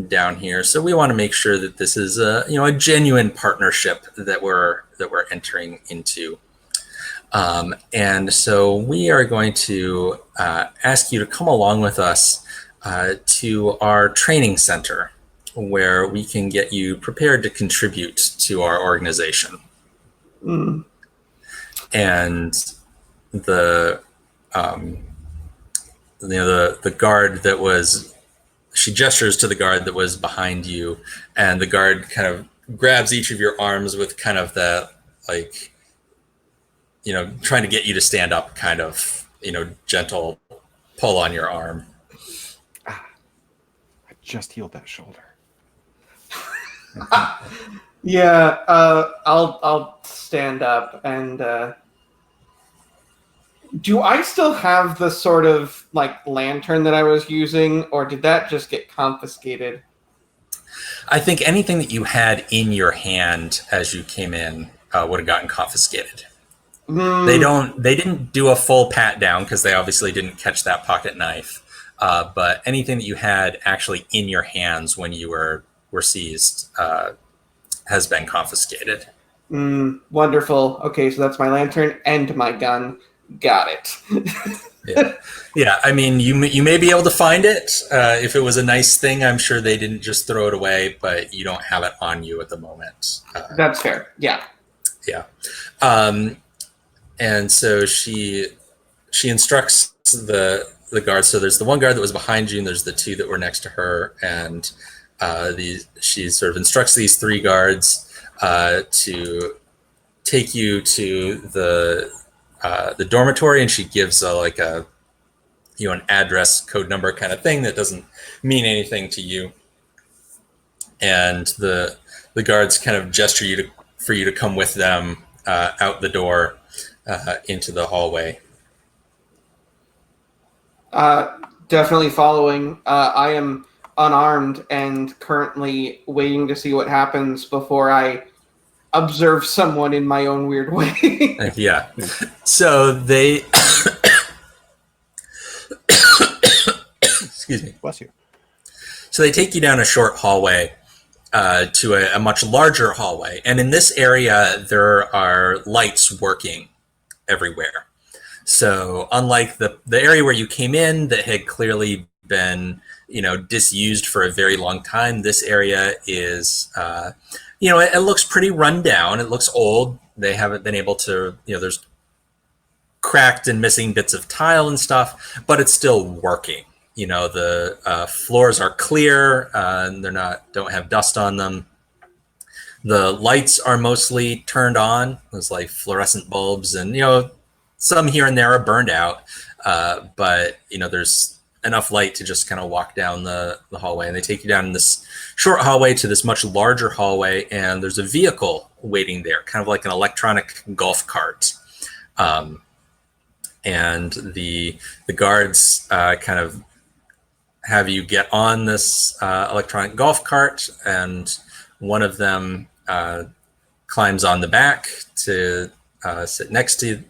down here. So we want to make sure that this is a genuine partnership that we're entering into. And so we are going to ask you to come along with us to our training center, where we can get you prepared to contribute to our organization. Mm. And the guard that was, she gestures to the guard that was behind you, and the guard kind of grabs each of your arms with kind of that, like, trying to get you to stand up, kind of, gentle pull on your arm. I just healed that shoulder. Yeah, I'll stand up. And do I still have the sort of like lantern that I was using, or did that just get confiscated? I think anything that you had in your hand as you came in would have gotten confiscated. They didn't do a full pat down, because they obviously didn't catch that pocket knife. But anything that you had actually in your hands when you were seized has been confiscated. Wonderful. Okay, so that's my lantern and my gun. Got it. Yeah. I mean, you may be able to find it. If it was a nice thing, I'm sure they didn't just throw it away, but you don't have it on you at the moment. That's fair. Yeah. Yeah. And so she instructs the guards. So there's the one guard that was behind you, and there's the two that were next to her. And she sort of instructs these three guards to take you to the dormitory, and she gives an address code number kind of thing that doesn't mean anything to you. And the guards kind of gesture for you to come with them out the door into the hallway. definitely following. I am unarmed and currently waiting to see what happens before I observe someone in my own weird way. Yeah. So they excuse me. Bless you. So they take you down a short hallway to a much larger hallway, and in this area there are lights working everywhere. So unlike the area where you came in that had clearly been, disused for a very long time, this area is, it looks pretty run down. It looks old. They haven't been able to, there's cracked and missing bits of tile and stuff, but it's still working. The floors are clear. And don't have dust on them. The lights are mostly turned on. There's like fluorescent bulbs, and some here and there are burned out, but there's enough light to just kind of walk down the hallway. And they take you down this short hallway to this much larger hallway, and there's a vehicle waiting there, kind of like an electronic golf cart. And the guards kind of have you get on this electronic golf cart, and one of them climbs on the back to sit next to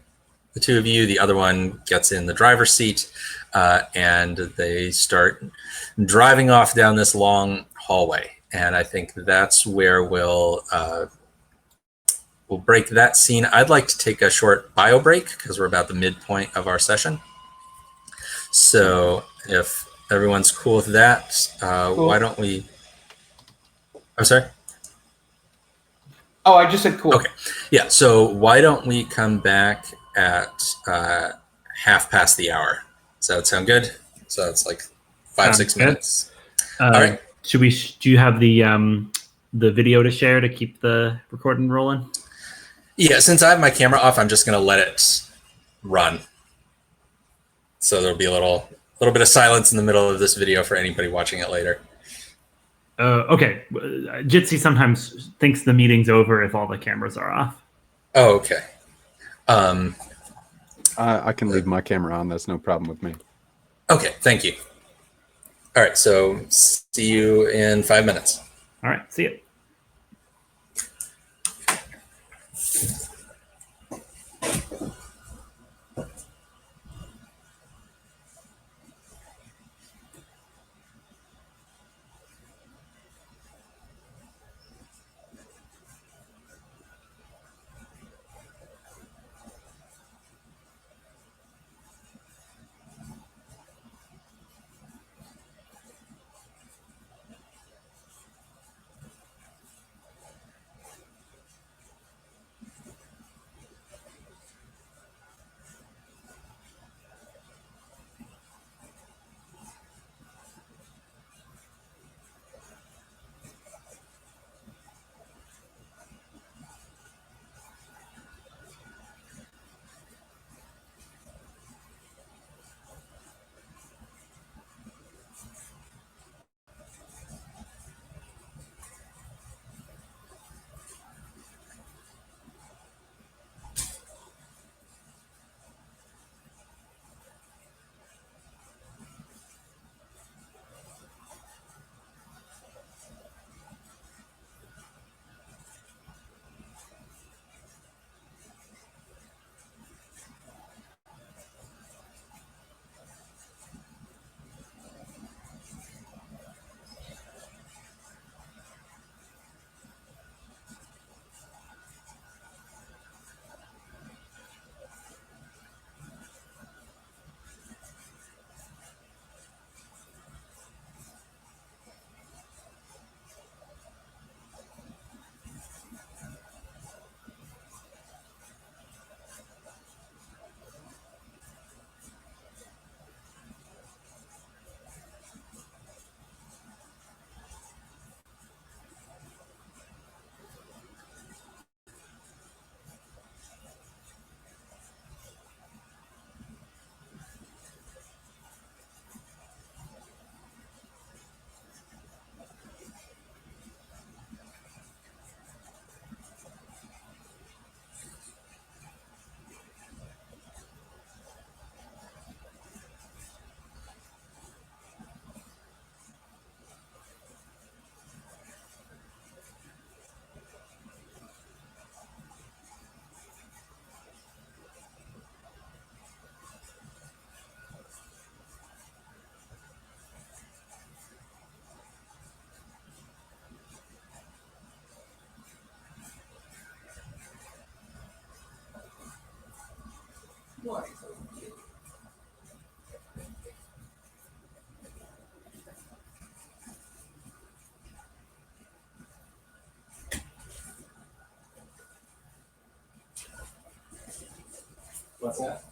the two of you. The other one gets in the driver's seat, and they start driving off down this long hallway. And I think that's where we'll break that scene. I'd like to take a short bio break because we're about the midpoint of our session. So if everyone's cool with that, Cool. Why don't we... I'm sorry? Oh, I just said cool. Okay. Yeah, so why don't we come back at 1:30? Does that sound good? So it's like 5-6 minutes. All right. Do you have the video to share to keep the recording rolling? Yeah, since I have my camera off, I'm just going to let it run. So there'll be a little bit of silence in the middle of this video for anybody watching it later. Okay. Jitsi sometimes thinks the meeting's over if all the cameras are off. Oh, okay. I can leave my camera on. That's no problem with me. Okay, thank you. All right, so see you in 5 minutes. All right. See you. What's that?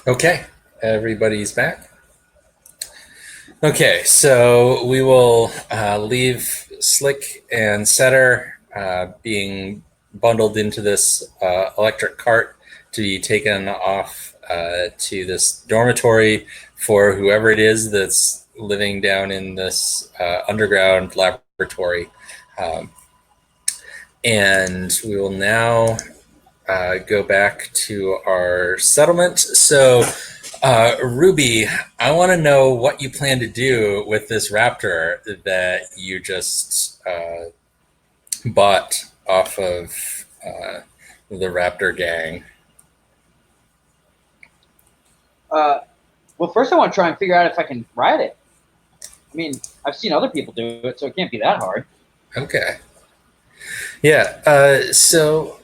Okay, everybody's back. Okay, so we will leave Slick and Setter being bundled into this electric cart to be taken off to this dormitory for whoever it is that's living down in this underground laboratory. And we will now go back to our settlement. So, Ruby, I want to know what you plan to do with this raptor that you just bought off of the raptor gang. Well, first I want to try and figure out if I can ride it. I mean, I've seen other people do it, so it can't be that hard. Okay. Yeah. So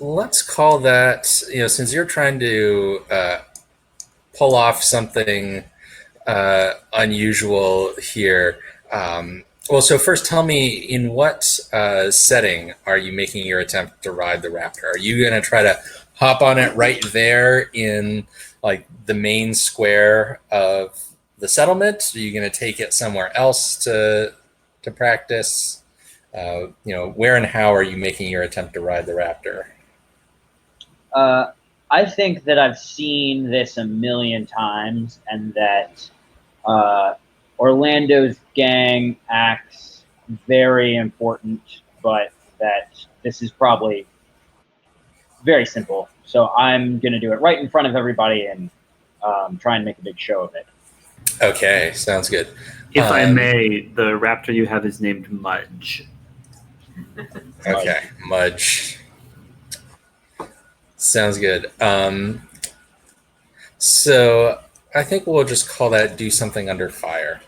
let's call that, since you're trying to pull off something unusual here. Well, so first tell me, in what setting are you making your attempt to ride the raptor? Are you going to try to hop on it right there in like the main square of the settlement? Are you going to take it somewhere else to practice? Where and how are you making your attempt to ride the raptor? I think that I've seen this a million times, and that Orlando's gang acts very important, but that this is probably very simple. So I'm going to do it right in front of everybody and try and make a big show of it. Okay, sounds good. If I may, the raptor you have is named Mudge. Okay, Mudge. Sounds good. So I think we'll just call that do something under fire.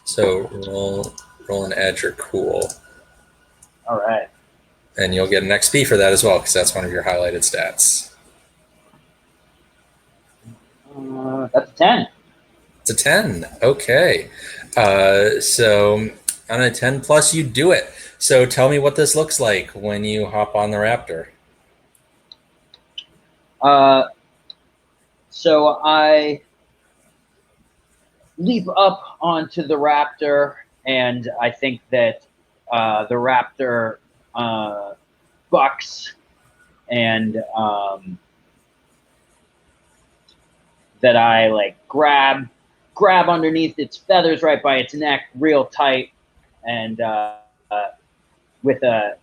So roll an edge or cool. All right. And you'll get an XP for that as well, because that's one of your highlighted stats. That's a 10. It's a 10. Okay. So on a 10 plus, you do it. So tell me what this looks like when you hop on the raptor. So I leap up onto the raptor, and I think that the raptor bucks, and that I like grab underneath its feathers right by its neck real tight, and with a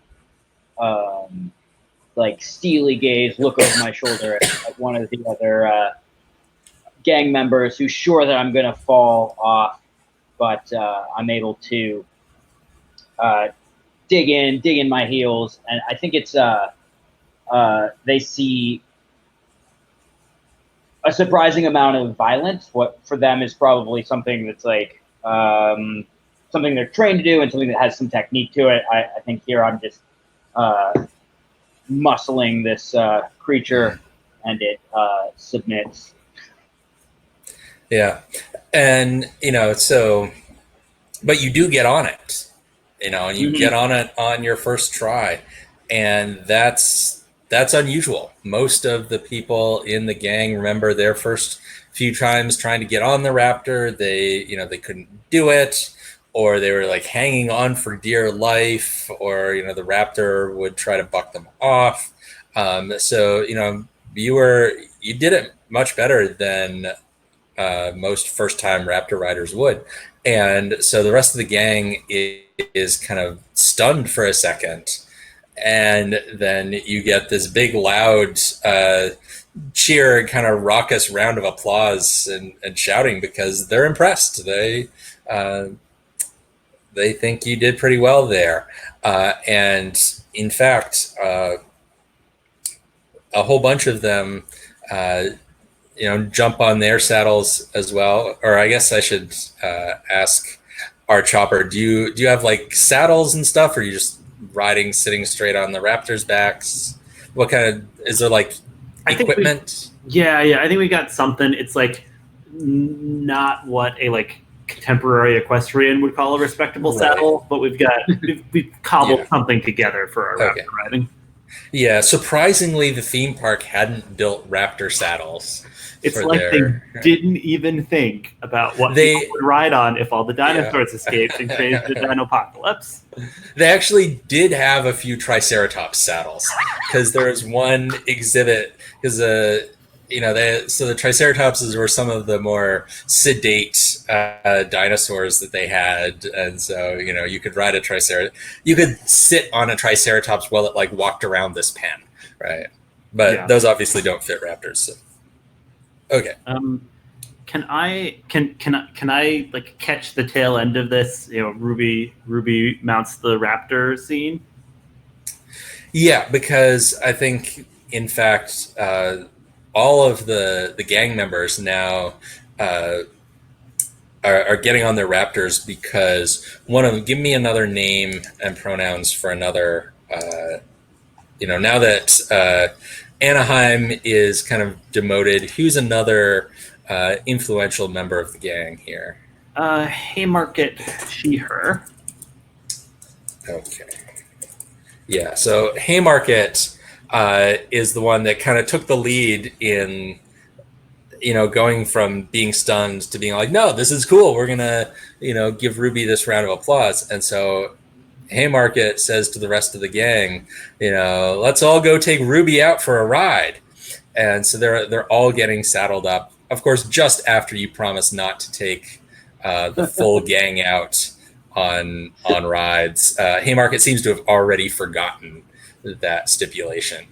like steely gaze look over my shoulder at one of the other gang members who's sure that I'm gonna fall off, but I'm able to dig in my heels, and I think it's they see a surprising amount of violence. What for them is probably something that's like something they're trained to do and something that has some technique to it. I think here I'm just muscling this creature, and it submits. Yeah. And, but you do get on it, and you get on it on your first try. And that's unusual. Most of the people in the gang remember their first few times trying to get on the raptor. They couldn't do it, or they were like hanging on for dear life, or, the raptor would try to buck them off. So, you did it much better than most first-time raptor riders would. And so the rest of the gang is kind of stunned for a second. And then you get this big, loud cheer, kind of raucous round of applause and shouting, because they're impressed. They think you did pretty well there. And in fact, a whole bunch of them jump on their saddles as well. Or I guess I should ask our chopper, do you have like saddles and stuff, or are you just sitting straight on the raptors' backs? What kind of, is there like equipment? I think we got something. It's like not what a like contemporary equestrian would call a respectable saddle, but we've cobbled something together for our raptor riding. Yeah, surprisingly, the theme park hadn't built raptor saddles. It's for like their- they didn't even think about what They- people would ride on if all the dinosaurs Yeah. escaped and created the Dinopocalypse. They actually did have a few Triceratops saddles because there was one exhibit because so the Triceratopses were some of the more sedate dinosaurs that they had, and so you could ride a Triceratops, you could sit on a Triceratops while it like walked around this pen, right? But Yeah. those obviously don't fit raptors. So. Okay. Can I like catch the tail end of this? Ruby mounts the raptor scene. Yeah, because I think, in fact, all of the gang members now are getting on their raptors because one of them, give me another name and pronouns for another. Now that Anaheim is kind of demoted, who's another influential member of the gang here? Haymarket, she, her. Okay. Yeah, so Haymarket is the one that kind of took the lead in, going from being stunned to being like, no, this is cool. We're going to, give Ruby this round of applause. And so Haymarket says to the rest of the gang, let's all go take Ruby out for a ride. And so they're all getting saddled up. Of course, just after you promise not to take the full gang out on rides. Haymarket seems to have already forgotten that stipulation,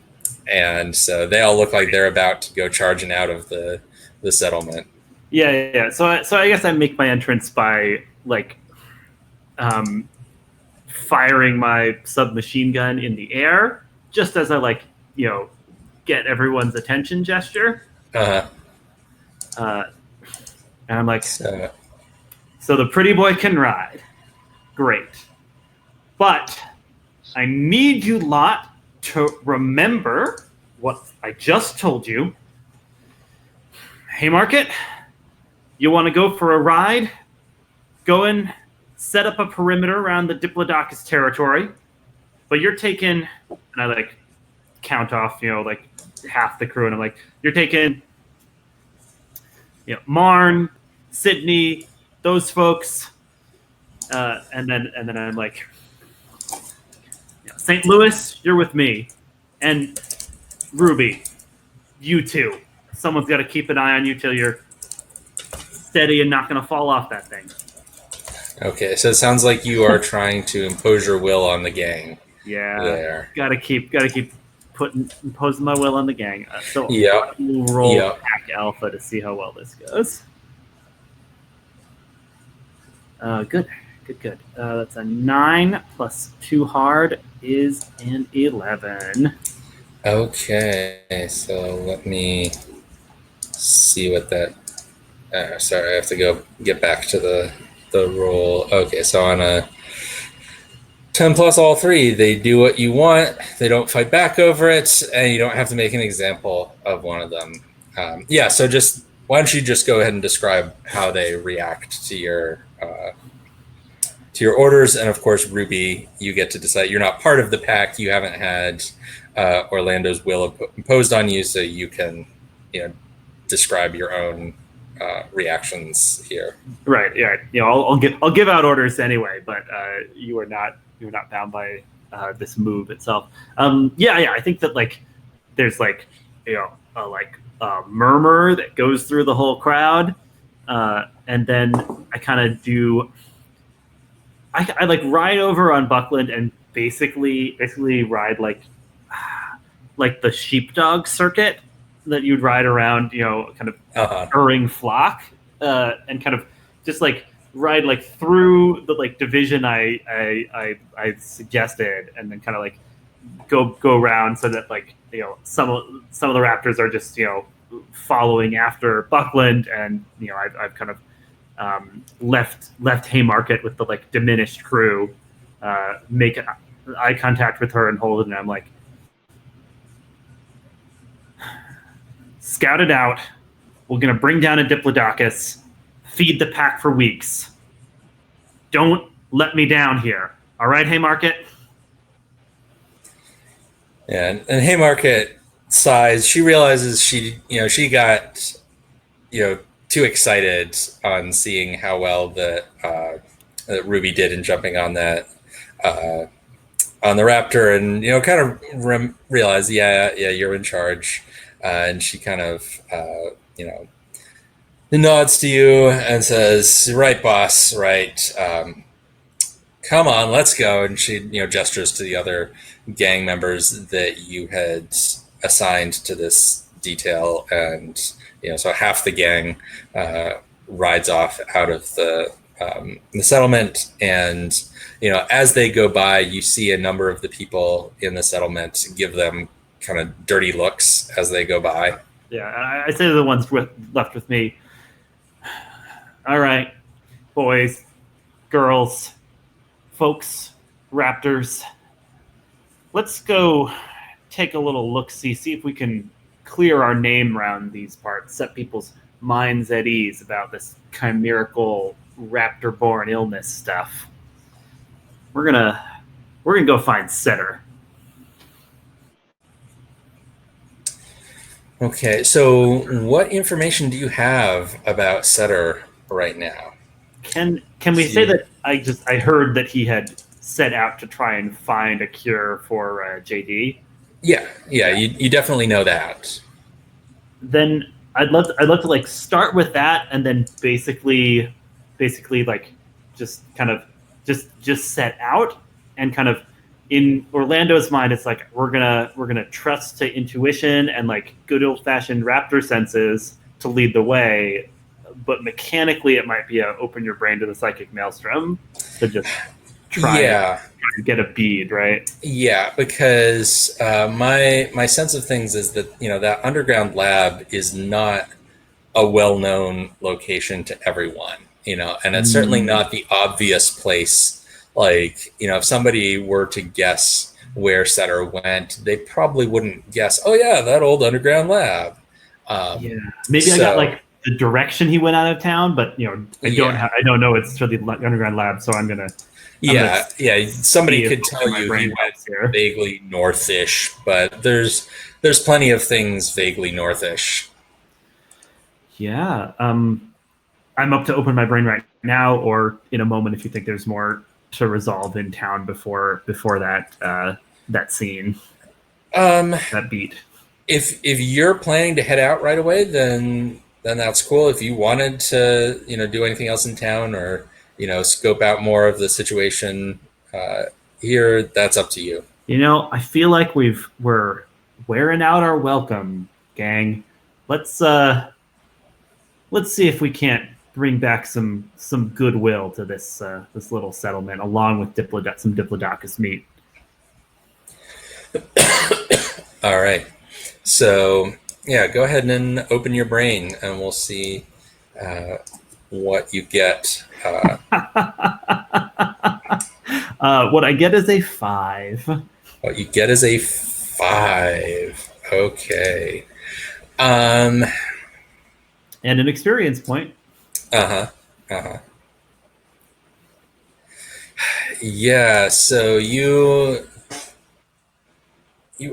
and so they all look like they're about to go charging out of the settlement. Yeah. So I guess I make my entrance by like firing my submachine gun in the air, just as I get everyone's attention gesture. Uh-huh. And I'm like, so the pretty boy can ride. Great. But I need you lot to remember what I just told you. Haymarket, you want to go for a ride? Go and set up a perimeter around the Diplodocus territory. But you're taking, and I count off, half the crew, and I'm like, you're taking, Marn, Sydney, those folks. And then I'm like, St. Louis, you're with me, and Ruby, you too. Someone's got to keep an eye on you till you're steady and not going to fall off that thing. Okay, so it sounds like you are trying to impose your will on the gang. Yeah, there. Gotta keep imposing my will on the gang. So Yep. we'll roll Yep. Pack Alpha to see how well this goes. Good. That's a 9 plus 2 hard is an 11. Okay, so let me see what that. Sorry, I have to get back to the roll. Okay, so on a 10 plus all three, they do what you want. They don't fight back over it, and you don't have to make an example of one of them. So why don't you just go ahead and describe how they react to your orders, and of course, Ruby, you get to decide. You're not part of the pack. You haven't had Orlando's will imposed on you, so you can, describe your own reactions here. Right. Yeah. I'll give out orders anyway, but you're not bound by this move itself. Yeah. I think that there's a murmur that goes through the whole crowd, and then I kind of do. I ride over on Buckland and basically ride like the sheepdog circuit that you'd ride around, kind of erring flock, and kind of just ride through the division I suggested, and then kind of go around so that some of the raptors are just following after Buckland, and I've kind of left Haymarket with the diminished crew, make eye contact with her and hold it, and I'm like, scout it out. We're gonna bring down a Diplodocus, feed the pack for weeks. Don't let me down here. All right, Haymarket? Yeah, and Haymarket sighs. She realizes she got too excited on seeing how well that Ruby did in jumping on that on the Raptor, and kind of realize, yeah, you're in charge, and she kind of nods to you and says, "Right, boss, right. Come on, let's go." And she gestures to the other gang members that you had assigned to this detail, and so half the gang rides off out of the settlement, and as they go by, you see a number of the people in the settlement give them kind of dirty looks as they go by. Yeah, I say to the ones left with me, all right, boys, girls, folks, raptors, let's go take a little look-see, see if we can clear our name around these parts, set people's minds at ease about this chimerical raptor-born illness stuff. We're gonna go find Setter. Okay, so what information do you have about Setter right now? Can we say that I heard that he had set out to try and find a cure for JD? Yeah, you definitely know that. Then I'd love to like start with that, and then basically like just kind of just set out, and kind of in Orlando's mind, it's like we're gonna trust to intuition and like good old fashioned raptor senses to lead the way, but mechanically it might be a open your brain to the psychic maelstrom to just try and get a bead, right? Yeah, because my sense of things is that that underground lab is not a well-known location to everyone, and it's certainly not the obvious place. Like, if somebody were to guess where Setter went, they probably wouldn't guess, oh yeah, that old underground lab. Maybe I got like the direction he went out of town, but I don't know it's to the underground lab, so I'm gonna somebody could tell you he went vaguely northish, but there's plenty of things vaguely northish. Yeah, I'm up to open my brain right now, or in a moment if you think there's more to resolve in town before that scene, that beat. If you're planning to head out right away, then that's cool. If you wanted to do anything else in town, or scope out more of the situation here, that's up to you. I feel like we're wearing out our welcome, gang. Let's see if we can't bring back some goodwill to this little settlement, along with some Diplodocus meat. All right. So yeah, go ahead and open your brain, and we'll see what you get. What I get is a 5. What you get is a 5. Okay. And an experience point. Yeah, so you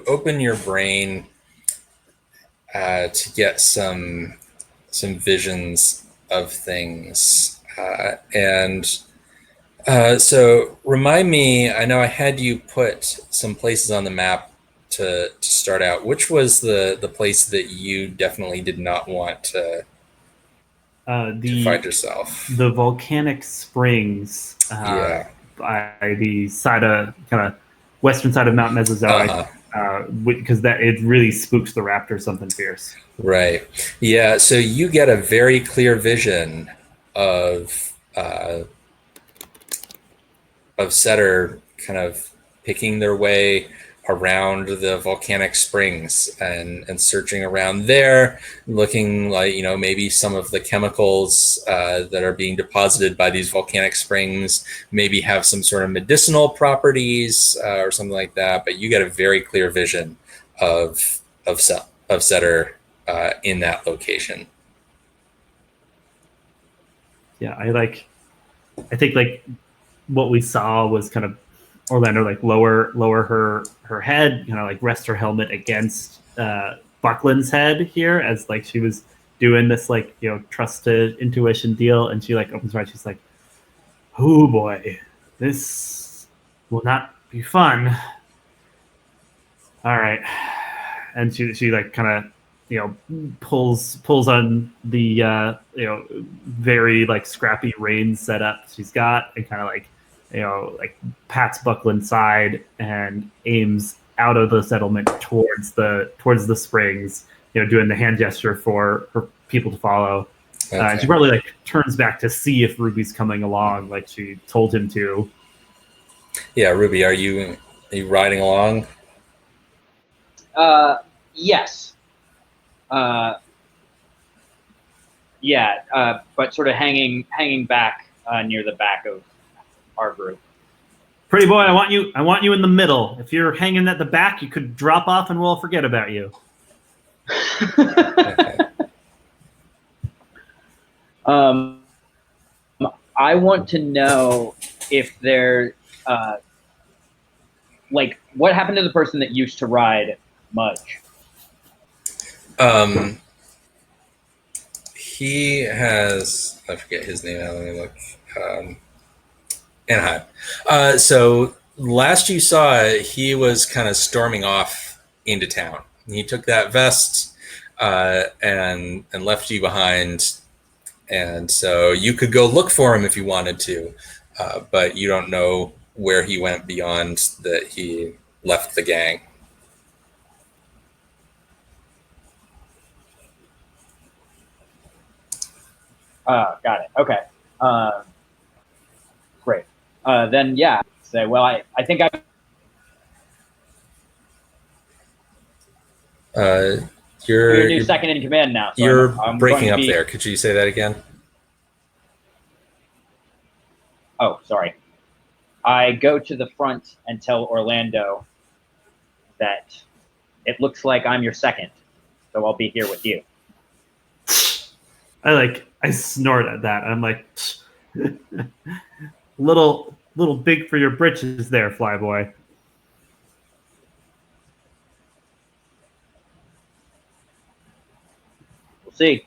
open your brain to get some visions of things, and so remind me. I know I had you put some places on the map to start out. Which was the place that you definitely did not want to find yourself? The volcanic springs by the side of kind of western side of Mount Mesozoic, because that it really spooks the raptor something fierce. Right. Yeah. So you get a very clear vision of Setter kind of picking their way around the volcanic springs and searching around there, looking like maybe some of the chemicals that are being deposited by these volcanic springs maybe have some sort of medicinal properties or something like that. But you get a very clear vision of Setter in that location. Yeah, I think like what we saw was kind of Orlando like lower her head, kind of like rest her helmet against Buckland's head here as like she was doing this like trusted intuition deal, and she like opens her eyes. She's like, "Oh boy, this will not be fun." All right, and she like kind of pulls on the very like scrappy reins setup she's got, and kind of like like pats Buckland's side and aims out of the settlement towards the springs, doing the hand gesture for people to follow. Okay. And she probably like turns back to see if Ruby's coming along like she told him to. Yeah, Ruby, are you riding along? Yes. But sort of hanging back near the back of our group. Pretty boy, I want you in the middle. If you're hanging at the back, you could drop off and we'll forget about you. Okay. I want to know if there, like, what happened to the person that used to ride Mudge? He has, I forget his name now, let me look. Anaheim. So last you saw, he was kind of storming off into town. He took that vest and left you behind. And so you could go look for him if you wanted to, but you don't know where he went beyond that he left the gang. Got it. Okay. Great. Then, yeah. Say, well, I think I. You're your new second in command now. So you're I'm breaking up there. Could you say that again? Oh, sorry. I go to the front and tell Orlando that it looks like I'm your second, so I'll be here with you. I snort at that. I'm like, little big for your britches there, Flyboy. We'll see.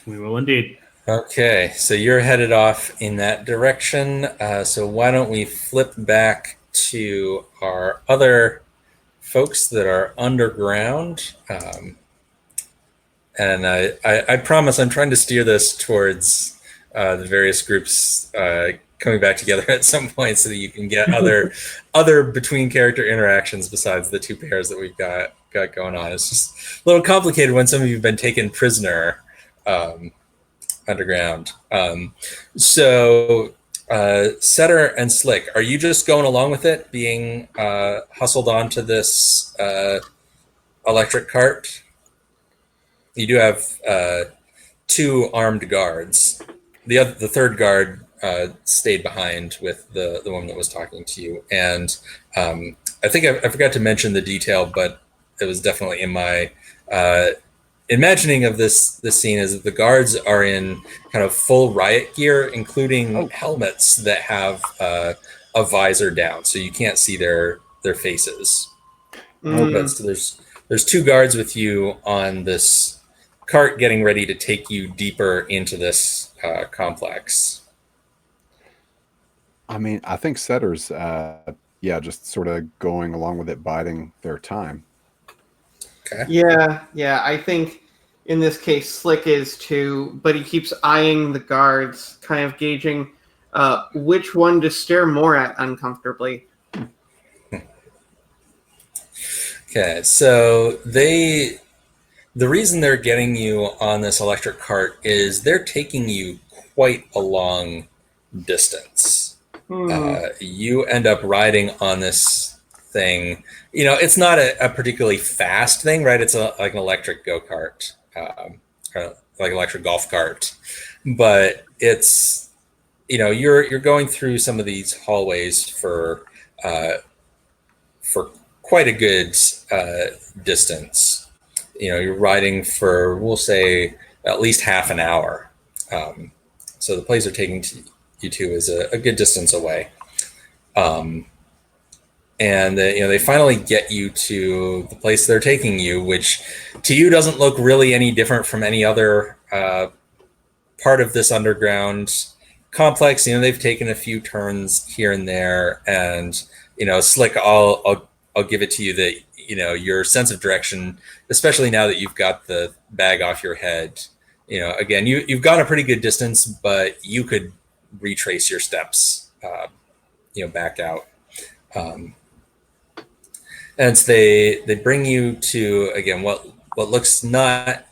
We will indeed. Okay, so you're headed off in that direction. So why don't we flip back to our other folks that are underground? And I promise I'm trying to steer this towards the various groups coming back together at some point so that you can get other between character interactions besides the two pairs that we've got going on. It's just a little complicated when some of you have been taken prisoner underground. So Setter and Slick, are you just going along with it, being hustled onto this electric cart? You do have two armed guards. The third guard stayed behind with the woman that was talking to you. And I think I forgot to mention the detail, but it was definitely in my imagining of this scene, is that the guards are in kind of full riot gear, including helmets that have a visor down, so you can't see their faces. But so there's two guards with you on this cart getting ready to take you deeper into this complex. I mean, I think Setter's, just sort of going along with it, biding their time. Okay. Yeah. I think in this case, Slick is too, but he keeps eyeing the guards, kind of gauging which one to stare more at uncomfortably. Okay, so the reason they're getting you on this electric cart is they're taking you quite a long distance. You end up riding on this thing. It's not a particularly fast thing, right? It's like an electric go-kart, or like electric golf cart. But it's, you're going through some of these hallways for quite a good distance. You're riding for, we'll say, at least half an hour. So the plays are taking you two is a good distance away. And they finally get you to the place they're taking you, which to you doesn't look really any different from any other part of this underground complex. They've taken a few turns here and there, and Slick, I'll give it to you that your sense of direction, especially now that you've got the bag off your head. Again, you've gone a pretty good distance, but you could retrace your steps, back out. And so they bring you to, again, what looks not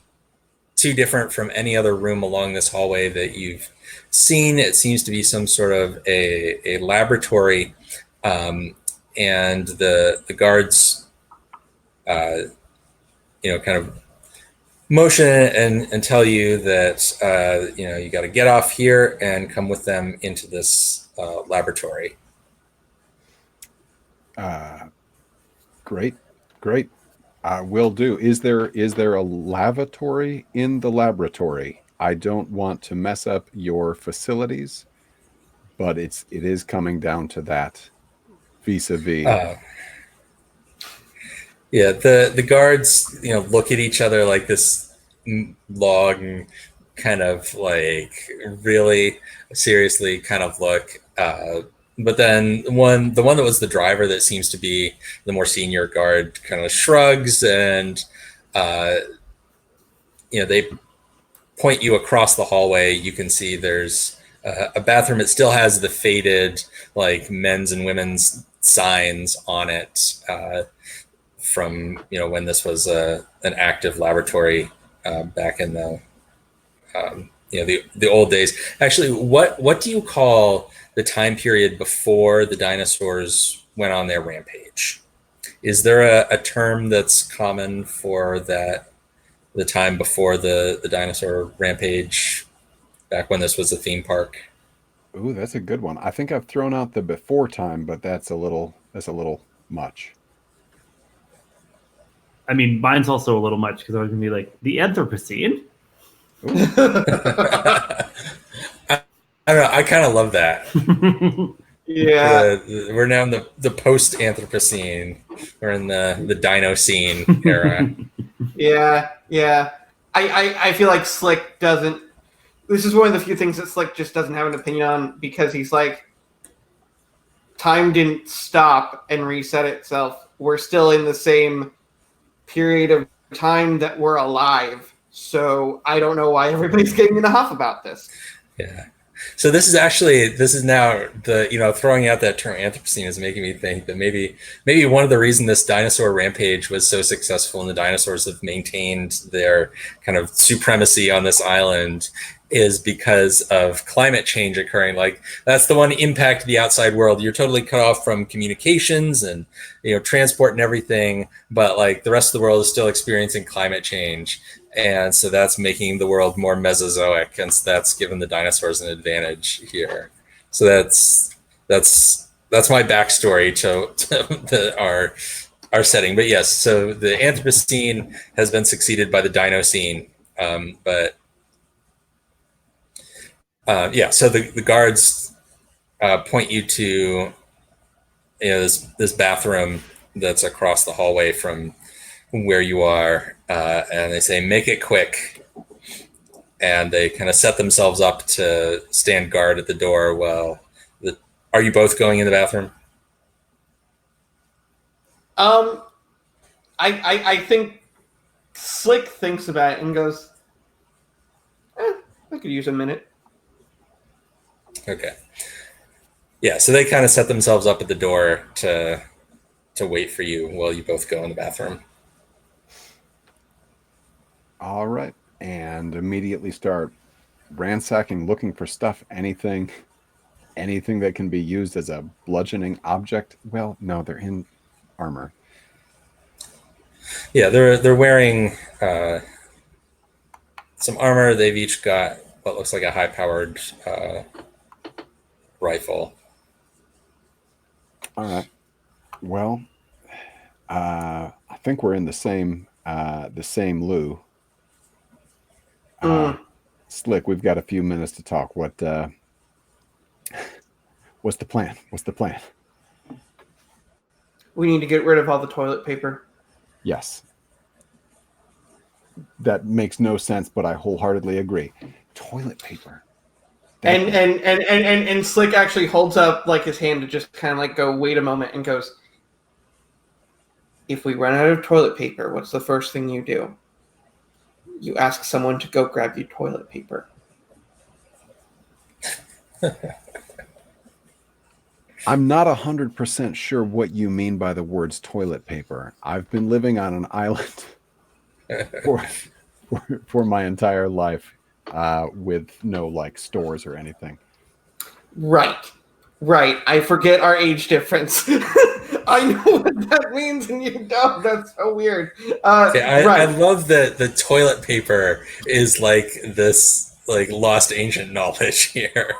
too different from any other room along this hallway that you've seen. It seems to be some sort of a laboratory, and the guards, kind of motion and tell you that you got to get off here and come with them into this laboratory. Great. Will do. Is there a lavatory in the laboratory? I don't want to mess up your facilities, but it is coming down to that vis-a-vis. Yeah, the guards, look at each other like this long, kind of like really seriously kind of look. But then the one that was the driver, that seems to be the more senior guard, kind of shrugs, and they point you across the hallway. You can see there's a bathroom. It still has the faded like men's and women's signs on it. From when this was an active laboratory back in the the old days. Actually, what do you call the time period before the dinosaurs went on their rampage? Is there a term that's common for that, the time before the dinosaur rampage, back when this was a theme park? Ooh, that's a good one. I think I've thrown out the before time, but that's a little much. I mean, mine's also a little much because I was going to be like, the Anthropocene? I don't know. I kind of love that. Yeah. We're now in the post-Anthropocene. We're in the Dino-cene era. Yeah. I feel like Slick doesn't. This is one of the few things that Slick just doesn't have an opinion on, because he's like, time didn't stop and reset itself. We're still in the same period of time that we're alive. So I don't know why everybody's getting in a huff about this. Yeah. So this is now the throwing out that term Anthropocene is making me think that maybe one of the reasons this dinosaur rampage was so successful and the dinosaurs have maintained their kind of supremacy on this island is because of climate change occurring. Like, that's the one impact of the outside world. You're totally cut off from communications and transport and everything, but like the rest of the world is still experiencing climate change. And so that's making the world more Mesozoic, and so that's given the dinosaurs an advantage here. So that's my backstory to our setting. But yes, so the Anthropocene has been succeeded by the Dinocene. So the guards point you to this bathroom that's across the hallway from where you are, and they say, make it quick. And they kind of set themselves up to stand guard at the door. Well, are you both going in the bathroom? I think Slick thinks about it and goes, I could use a minute. Okay. Yeah, so they kind of set themselves up at the door to wait for you while you both go in the bathroom. All right. And immediately start ransacking, looking for stuff, anything that can be used as a bludgeoning object. Well, no, they're in armor. Yeah, they're wearing some armor. They've each got what looks like a high-powered rifle. All right. Well, I think we're in the same loo. Slick, we've got a few minutes to talk. What What's the plan? What's the plan? We need to get rid of all the toilet paper. Yes. That makes no sense, but I wholeheartedly agree. Toilet paper. And Slick actually holds up like his hand to just kind of like go, wait a moment, and goes, if we run out of toilet paper, what's the first thing you do? You ask someone to go grab you toilet paper. I'm not 100% sure what you mean by the words toilet paper. I've been living on an island for my entire life with no like stores or anything. Right. I forget our age difference. I know what that means, and you don't. That's so weird. I love that the toilet paper is like this like lost ancient knowledge here.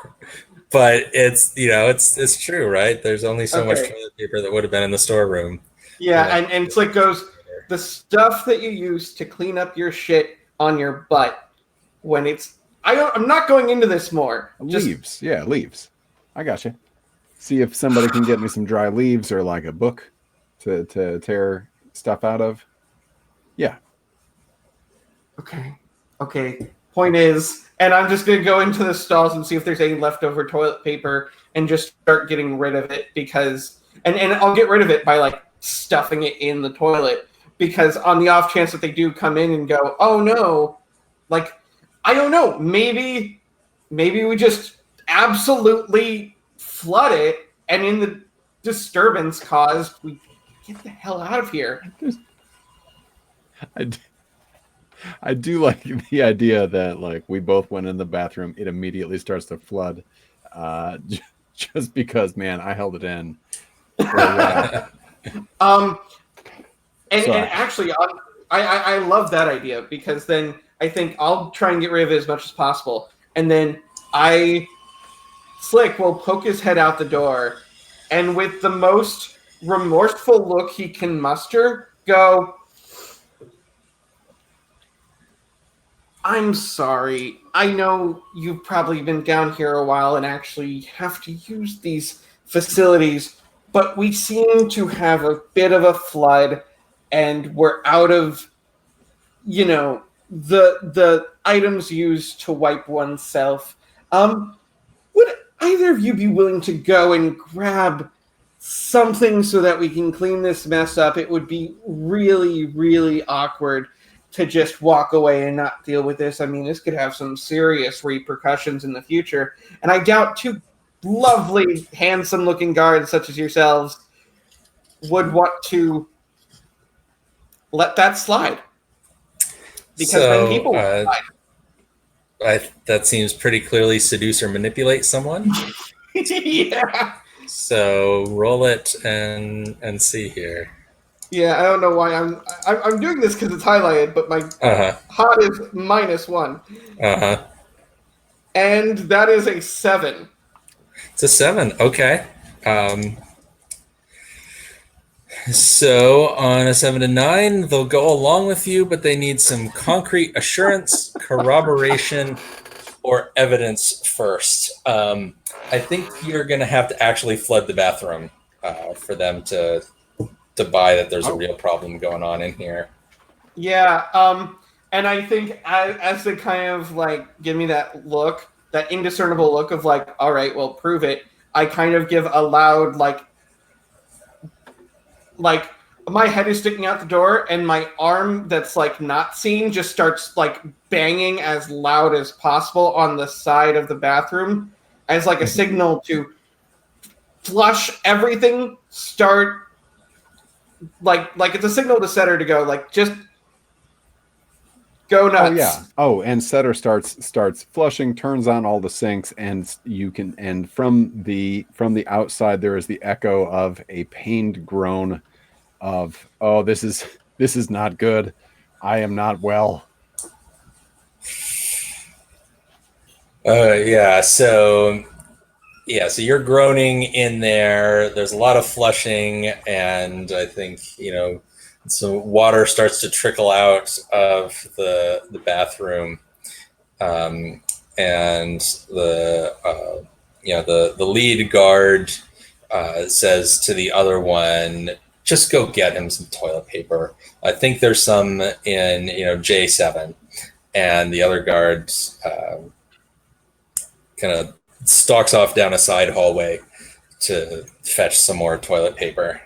But it's it's true, right? There's only so much toilet paper that would have been in the storeroom. Yeah, and Slick goes, the stuff that you use to clean up your shit on your butt when it's I'm not going into this more. Leaves. Yeah, leaves. I got you. See if somebody can get me some dry leaves or like a book to tear stuff out of. Yeah. Okay. Point is, and I'm just going to go into the stalls and see if there's any leftover toilet paper and just start getting rid of it because, and I'll get rid of it by like stuffing it in the toilet because on the off chance that they do come in and go, oh no, like, I don't know, maybe we just absolutely flood it and in the disturbance caused, we get the hell out of here. I do like the idea that like we both went in the bathroom, it immediately starts to flood, just because, man, I held it in. And actually, I love that idea because then I think I'll try and get rid of it as much as possible, and then Slick will poke his head out the door, and with the most remorseful look he can muster, go, I'm sorry. I know you've probably been down here a while and actually have to use these facilities, but we seem to have a bit of a flood and we're out of, the items used to wipe oneself. Would either of you be willing to go and grab something so that we can clean this mess up? It would be really, really awkward to just walk away and not deal with this. I mean, this could have some serious repercussions in the future. And I doubt two lovely, handsome-looking guards such as yourselves would want to let that slide. Because then people will slide. That seems pretty clearly seduce or manipulate someone. Yeah. So roll it and see here. Yeah, I don't know why I'm doing this because it's highlighted, but my hot is -1. And that is a 7. It's a 7. Okay. So on a 7 to 9, they'll go along with you, but they need some concrete assurance, corroboration, or evidence first. I think you're going to have to actually flood the bathroom for them to buy that there's a real problem going on in here. Yeah, and I think as they kind of like give me that look, that indiscernible look of like, all right, well, prove it. I kind of give a loud like my head is sticking out the door and my arm that's like not seen just starts like banging as loud as possible on the side of the bathroom as like a signal to flush everything, start like it's a signal to Setter to go, like, just go nuts. Oh yeah. Oh, and Setter starts flushing, turns on all the sinks, and from the outside there is the echo of a pained groan of, oh, this is not good. I am not well. So you're groaning in there. There's a lot of flushing, and I think some water starts to trickle out of the bathroom, and the the lead guard says to the other one, just go get him some toilet paper. I think there's some in J7. And the other guard kind of stalks off down a side hallway to fetch some more toilet paper.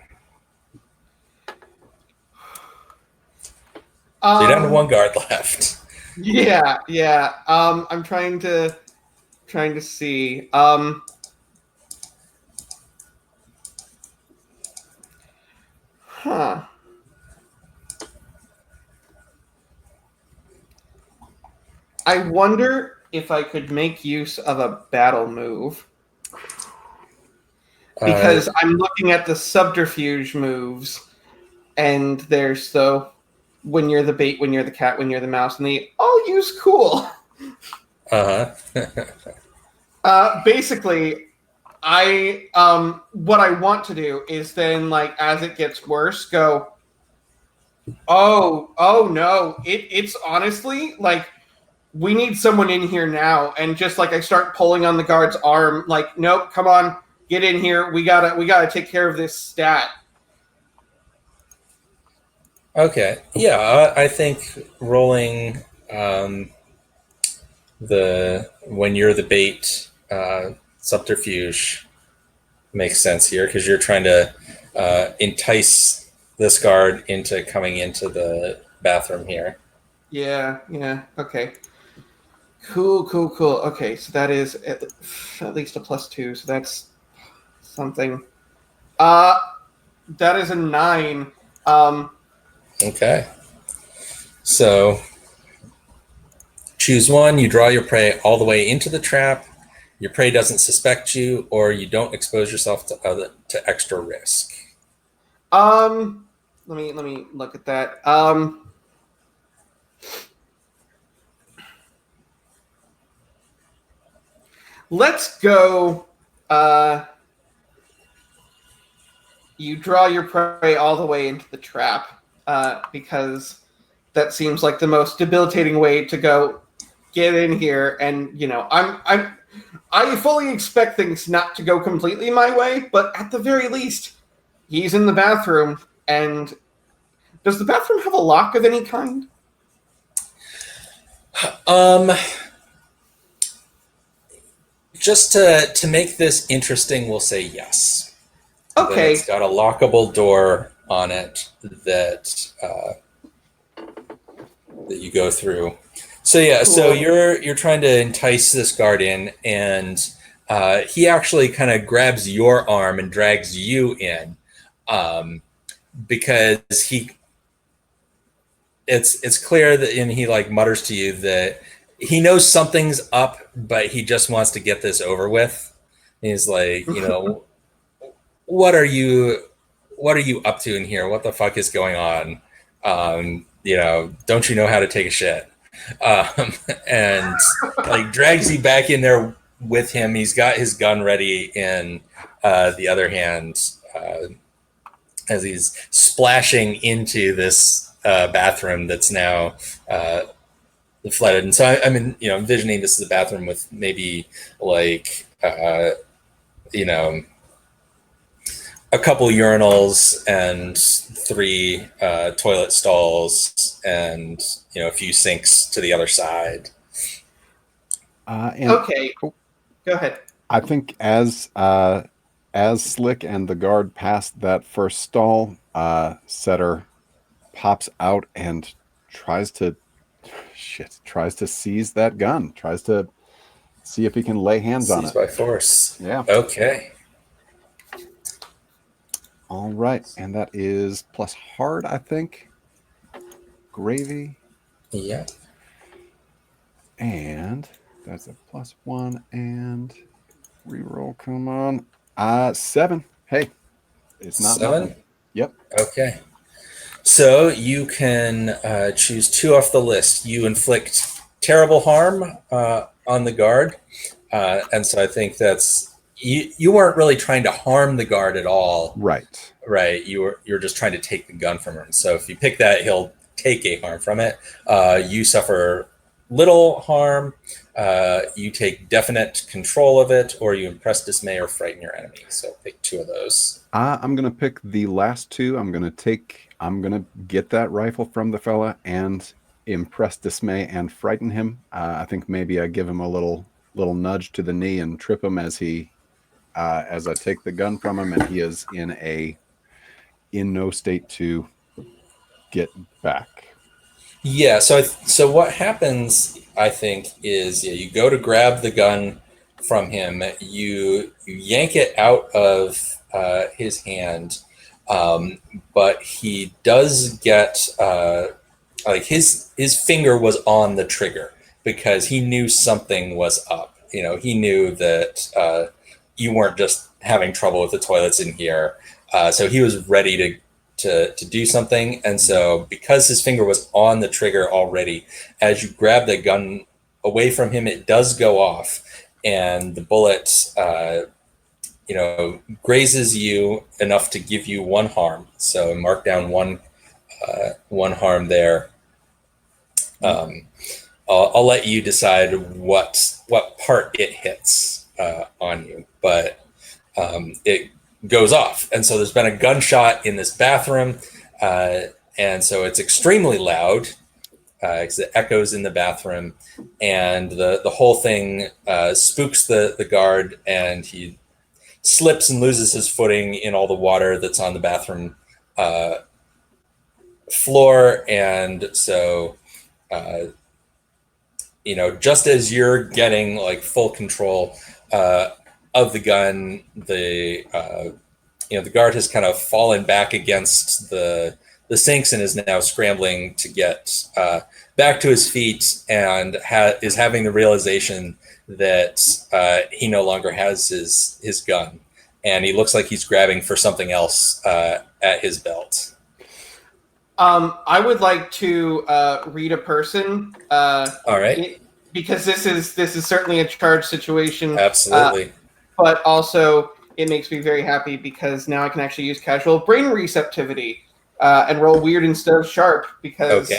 So you're down to one guard left. Yeah. I'm trying to see. I wonder if I could make use of a battle move. Because I'm looking at the subterfuge moves, and there's the when you're the bait, when you're the cat, when you're the mouse, and the all use cool. Basically, what I want to do is then, like, as it gets worse, go, oh no, it's honestly like we need someone in here now, and just like I start pulling on the guard's arm, like, nope, come on, get in here, we gotta take care of this stat. Okay, yeah, I think rolling the when you're the bait subterfuge makes sense here because you're trying to entice this guard into coming into the bathroom here. Yeah, okay. Cool. Okay, so that is at least a +2, so that's something. That is a 9. Okay. So choose one, you draw your prey all the way into the trap, your prey doesn't suspect you, or you don't expose yourself to extra risk. Let me look at that. Let's go. You draw your prey all the way into the trap, because that seems like the most debilitating way to go. Get in here, and I fully expect things not to go completely my way, but at the very least, he's in the bathroom. And does the bathroom have a lock of any kind? Just to make this interesting, we'll say yes. Okay. It's got a lockable door on it that you go through. So yeah, cool. So you're trying to entice this guard in, and he actually kind of grabs your arm and drags you in, because it's clear that, and he like mutters to you that he knows something's up, but he just wants to get this over with. And he's like, what are you up to in here? What the fuck is going on? Don't you know how to take a shit? And like drags you back in there with him. He's got his gun ready in the other hand, as he's splashing into this bathroom that's now flooded. And so I'm envisioning this as a bathroom with maybe like a couple urinals and 3 toilet stalls and a few sinks to the other side. Okay, go ahead. I think as Slick and the guard passed that first stall, Setter pops out and tries to seize that gun. Tries to see if he can lay hands on it. Seize by force. Yeah. Okay. All right, and that is plus hard, I think. Gravy. Yeah. And that's a +1 and reroll. Come on. 7. Hey, it's not 7. nothing. Yep. Okay. So you can choose 2 off the list. You inflict terrible harm on the guard, and so I think that's you weren't really trying to harm the guard at all. Right. Right. You're just trying to take the gun from him. So if you pick that, he'll take a harm from it. You suffer little harm, you take definite control of it, or you impress, dismay, or frighten your enemy. So pick 2 of those. I'm gonna pick the last 2. I'm gonna get that rifle from the fella and impress, dismay, and frighten him. I think maybe I give him a little nudge to the knee and trip him as I take the gun from him, and he is in no state to get back. Yeah. So what happens, I think, is you go to grab the gun from him. You yank it out of his hand, but he does get like his finger was on the trigger because he knew something was up. He knew that you weren't just having trouble with the toilets in here, so he was ready to do something. And so because his finger was on the trigger already, as you grab the gun away from him, it does go off, and the bullet grazes you enough to give you 1 harm. So mark down one harm there. I'll let you decide what part it hits on you, but it goes off. And so there's been a gunshot in this bathroom, and so it's extremely loud because it echoes in the bathroom, and the whole thing spooks the guard, and he slips and loses his footing in all the water that's on the bathroom floor. And so just as you're getting like full control of the gun, the guard has kind of fallen back against the sinks and is now scrambling to get back to his feet, and is having the realization that he no longer has his gun, and he looks like he's grabbing for something else at his belt. I would like to read a person. All right. Because this is certainly a charged situation. Absolutely. But also, it makes me very happy because now I can actually use casual brain receptivity and roll weird instead of sharp. Because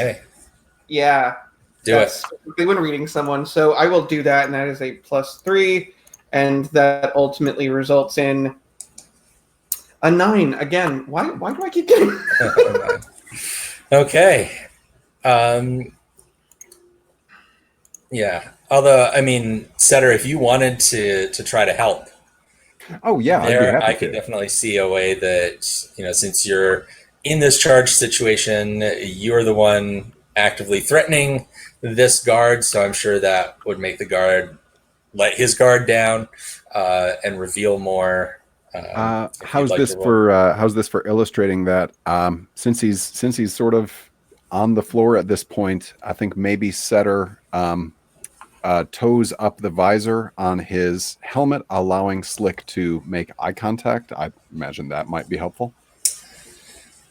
yeah, do it. When reading someone. So I will do that, and that is a +3, and that ultimately results in a 9. Again, why do I keep getting? Okay. Yeah. Although, I mean, Setter, if you wanted to try to help, oh yeah, I could definitely see a way that since you're in this charged situation, you're the one actively threatening this guard. So I'm sure that would make the guard let his guard down and reveal more. How's this for illustrating that? Since he's sort of on the floor at this point, I think maybe Setter toes up the visor on his helmet, allowing Slick to make eye contact. I imagine that might be helpful.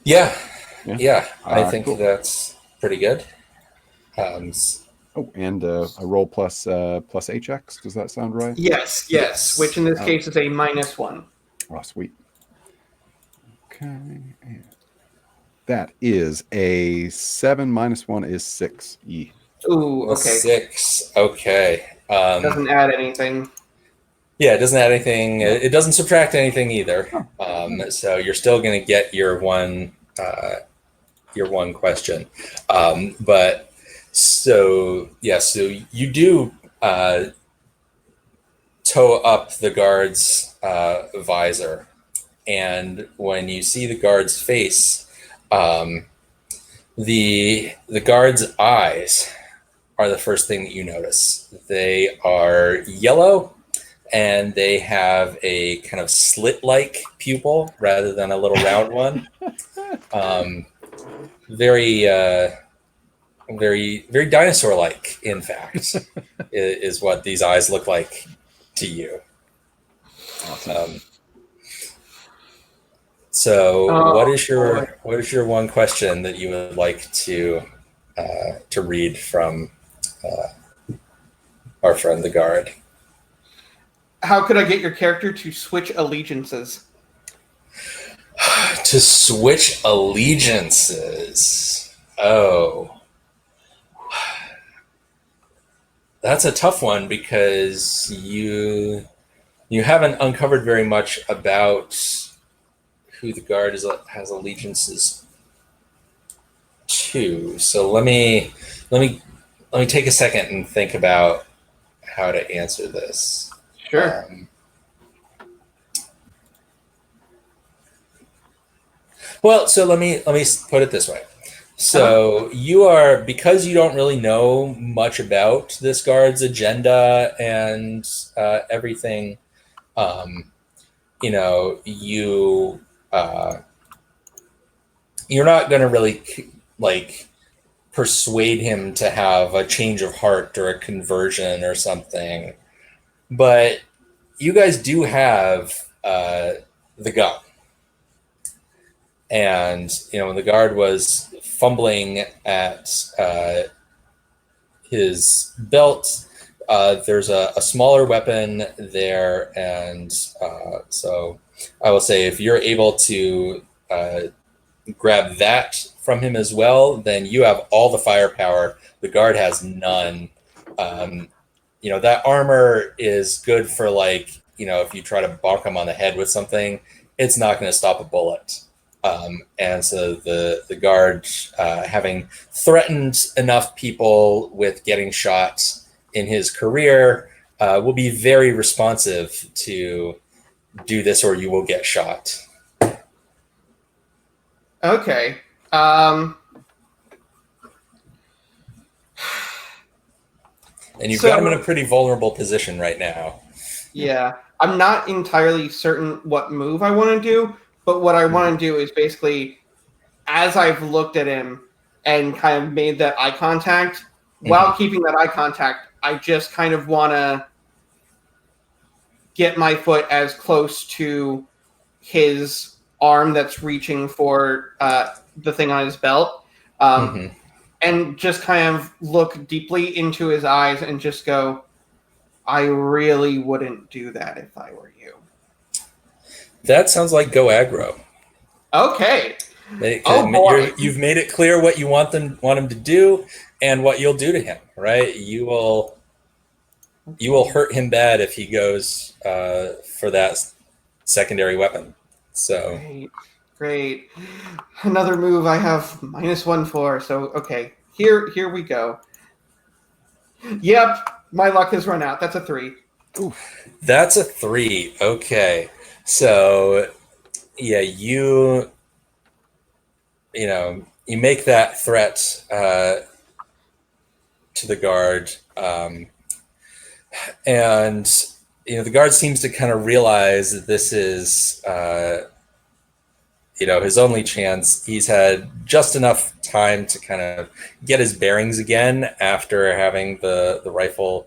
Yeah. I think cool. That's pretty good. And a roll plus HX. Does that sound right? Yes. Which in this case is a -1. Oh, sweet. Okay. That is a 7 - 1 is 6. Ooh, okay. 6. Okay. Doesn't add anything. Yeah, it doesn't add anything. It doesn't subtract anything either. So you're still going to get your one question. But so you do toe up the guard's visor, and when you see the guard's face, the guard's eyes are the first thing that you notice. They are yellow, and they have a kind of slit-like pupil rather than a little round one. Very dinosaur-like, in fact, is what these eyes look like to you. Awesome. So, what is your one question that you would like to read from our friend the guard? How could I get your character to switch allegiances? To switch allegiances. Oh. That's a tough one because you haven't uncovered very much about who the guard has allegiances to. So let me take a second and think about how to answer this. Sure. Well, so let me put it this way. So because you don't really know much about this guard's agenda and everything, you're not going to really persuade him to have a change of heart or a conversion or something. But you guys do have the gun. And, when the guard was fumbling at his belt, there's a smaller weapon there. And so I will say if you're able to grab that from him as well, then you have all the firepower. The guard has none. That armor is good for if you try to bonk him on the head with something, it's not going to stop a bullet. And so the guard, having threatened enough people with getting shot in his career, will be very responsive to do this or you will get shot. Okay. And you've got him in a pretty vulnerable position right now. Yeah. I'm not entirely certain what move I want to do, but what I want to do is basically, as I've looked at him and kind of made that eye contact, while keeping that eye contact, I just kind of want to get my foot as close to his arm that's reaching for the thing on his belt, and just kind of look deeply into his eyes and just go, I really wouldn't do that if I were you. That sounds like go aggro. Okay. You've made it clear what you want him to do and what you'll do to him, right? You will hurt him bad if he goes for that secondary weapon. So great. Another move I have -1 for. So okay, here we go. Yep, my luck has run out. That's a 3. Oof. That's a 3. Okay, so yeah, you make that threat to the guard, and the guard seems to kind of realize that this is his only chance. He's had just enough time to kind of get his bearings again after having the rifle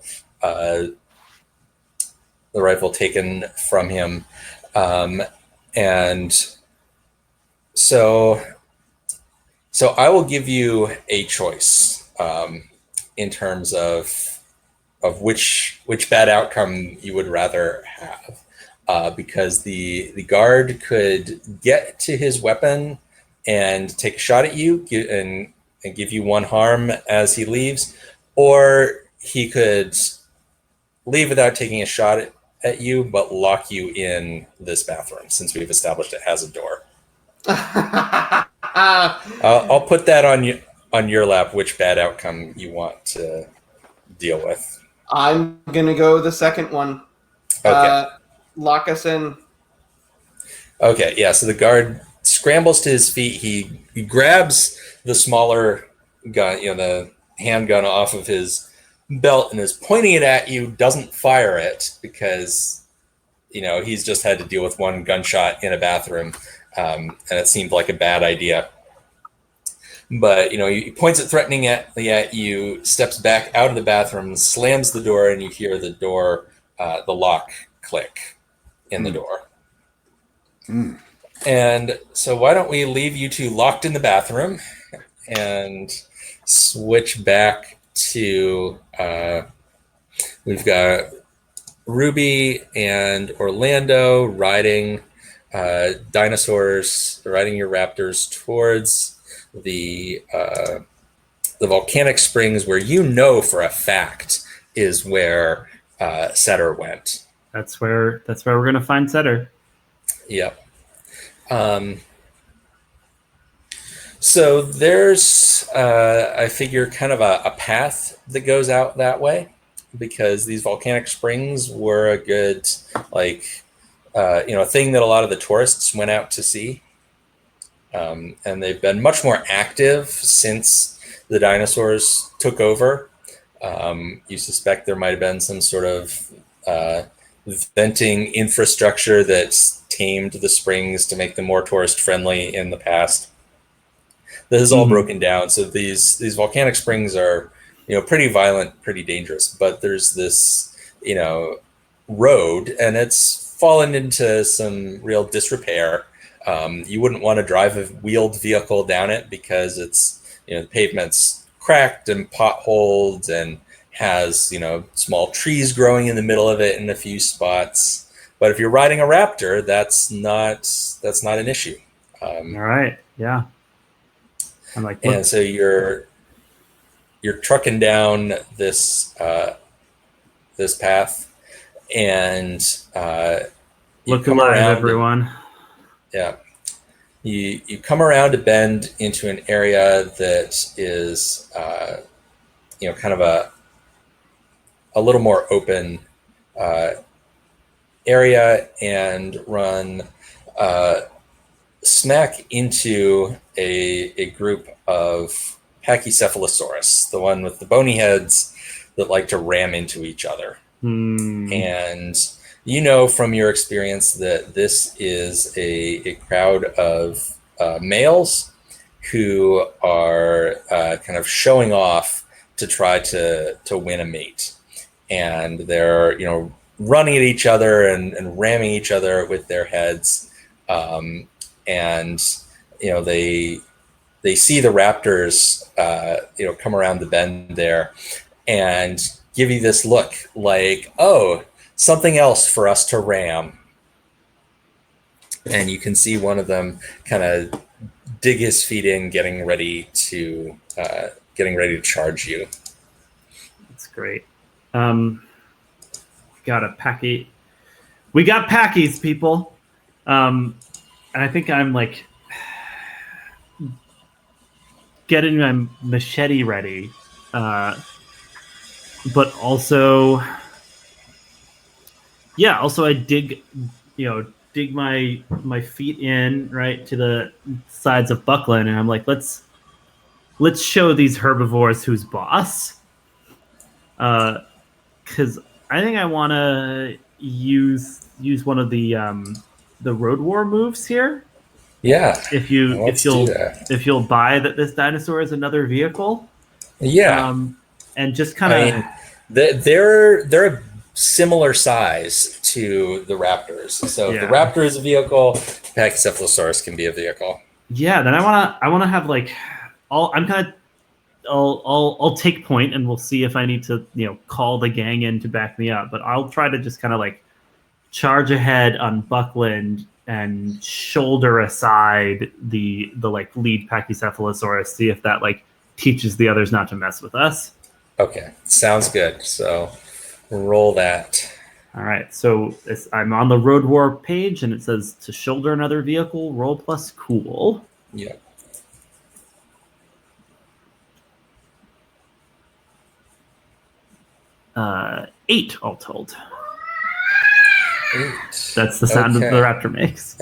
taken from him, and so I will give you a choice in terms of which bad outcome you would rather have. Because the guard could get to his weapon and take a shot at you and give you 1 harm as he leaves, or he could leave without taking a shot at you, but lock you in this bathroom, since we've established it has a door. I'll put that on your lap, which bad outcome you want to deal with. I'm going to go the second one. Okay. Lock us in. Okay, yeah, so the guard scrambles to his feet. He grabs the smaller gun, the handgun off of his belt and is pointing it at you, doesn't fire it because, he's just had to deal with 1 gunshot in a bathroom, and it seemed like a bad idea. But, he points it threateningly at you, steps back out of the bathroom, slams the door, and you hear the door, the lock click in the door. And so why don't we leave you two locked in the bathroom and switch back to we've got Ruby and Orlando riding dinosaurs, riding your raptors towards the volcanic springs, where for a fact is where Setter went. That's where we're gonna find Setter. Yep. So there's, I figure, kind of a path that goes out that way, because these volcanic springs were a good, like, a thing that a lot of the tourists went out to see. And they've been much more active since the dinosaurs took over. You suspect there might have been some sort of venting infrastructure that's tamed the springs to make them more tourist friendly in the past. This is all broken down. So these volcanic springs are, pretty violent, pretty dangerous. But there's this, road, and it's fallen into some real disrepair. You wouldn't want to drive a wheeled vehicle down it because it's, the pavement's cracked and potholed and has, small trees growing in the middle of it in a few spots. But if you're riding a Raptor, that's not an issue. All right. Yeah. I'm like, and so you're trucking down this this path, and look alive, everyone. Yeah, you come around a bend into an area that is kind of a little more open area, and run smack into a group of Pachycephalosaurus, the one with the bony heads that like to ram into each other. And from your experience that this is a crowd of males who are kind of showing off to try to win a mate. And they're, running at each other and ramming each other with their heads. And they see the raptors, come around the bend there and give you this look like, oh, something else for us to ram. And you can see one of them kind of dig his feet in, getting ready to charge you. That's great. We got Packies, people. And I think I'm like getting my machete ready, but also I dig my feet in right to the sides of Buckland, and I'm like, let's show these herbivores who's boss. Because I think I want to use one of the Road War moves here. Yeah. If you'll buy that this dinosaur is another vehicle. Yeah. And just kind of, they're a similar size to the raptors. So if the raptor is a vehicle, Pachycephalosaurus can be a vehicle. Yeah. Then I wanna have like I'll take point, and we'll see if I need to call the gang in to back me up. But I'll try to just kind of like charge ahead on Buckland and shoulder aside the like lead Pachycephalosaurus, see if that like teaches the others not to mess with us. Okay, sounds good. So roll that. All right, so I'm on the Road War page, and it says to shoulder another vehicle, roll plus cool. Yeah. Uh, 8 all told. 8. That's the sound that the raptor makes.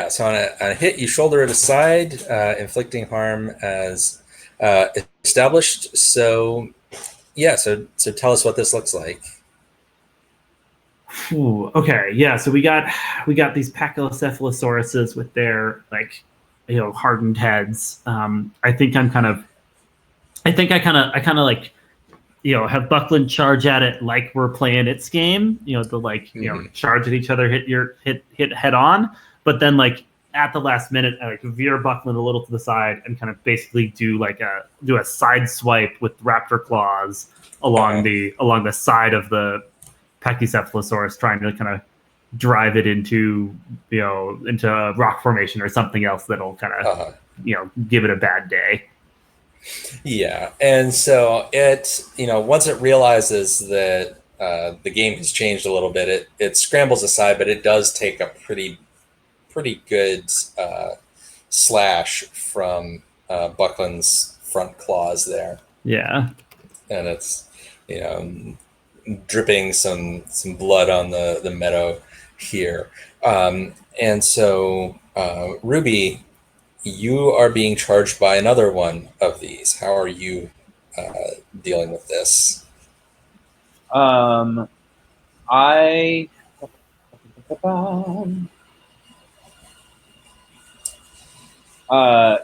So on a hit, you shoulder it aside, inflicting harm as established. So tell us what this looks like. Ooh, okay, yeah. So we got these Pachycephalosauruses with their like hardened heads. I think I kind of like have Buckland charge at it like we're playing its game. The like charge at each other, hit head on, but then like at the last minute, I like veer Buckland a little to the side and kind of basically do a side swipe with raptor claws along the side of the Pachycephalosaurus, trying to kind of drive it into a rock formation or something else that'll kind of give it a bad day. Yeah, and so it, once it realizes that the game has changed a little bit, it scrambles aside, but it does take a pretty good slash from Buckland's front claws there, Yeah. and it's you know dripping some blood on the meadow here, and so Ruby, you are being charged by another one of these. How are you dealing with this? I uh,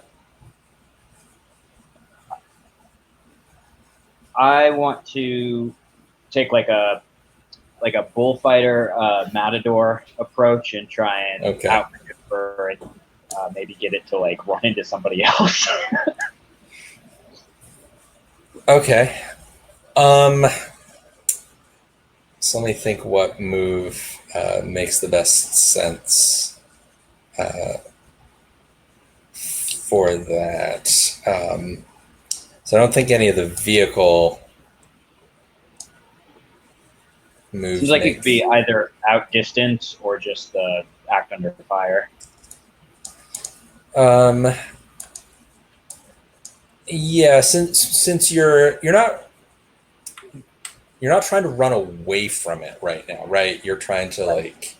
I want to take like a bullfighter matador approach and try and Okay. outmaneuver and maybe get it to like run into somebody else. Okay. So let me think what move makes the best sense for that. So I don't think any of the vehicle moves Seems like it make. could be either outdistance or just act under fire. Yeah, since you're not trying to run away from it right now, right? You're trying to like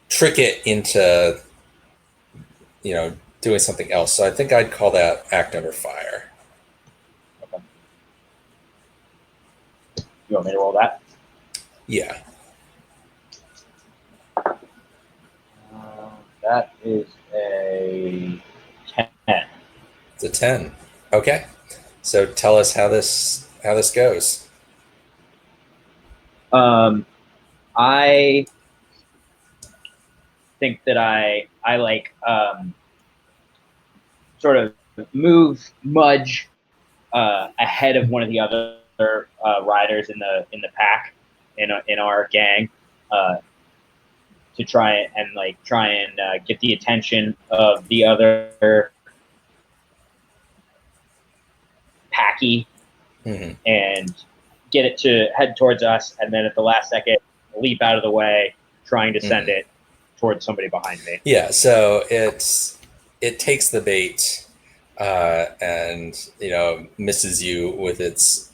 trick it into doing something else. So I think I'd call that act under fire. Okay. You want me to roll that? Yeah. That is a 10. It's a 10. Okay. So tell us how this goes. I think that I like sort of move Mudge ahead of one of the other riders in the pack in our gang to try and get the attention of the other packy and get it to head towards us, and then at the last second leap out of the way, trying to send it towards somebody behind me. Yeah, so it takes the bait and misses you with its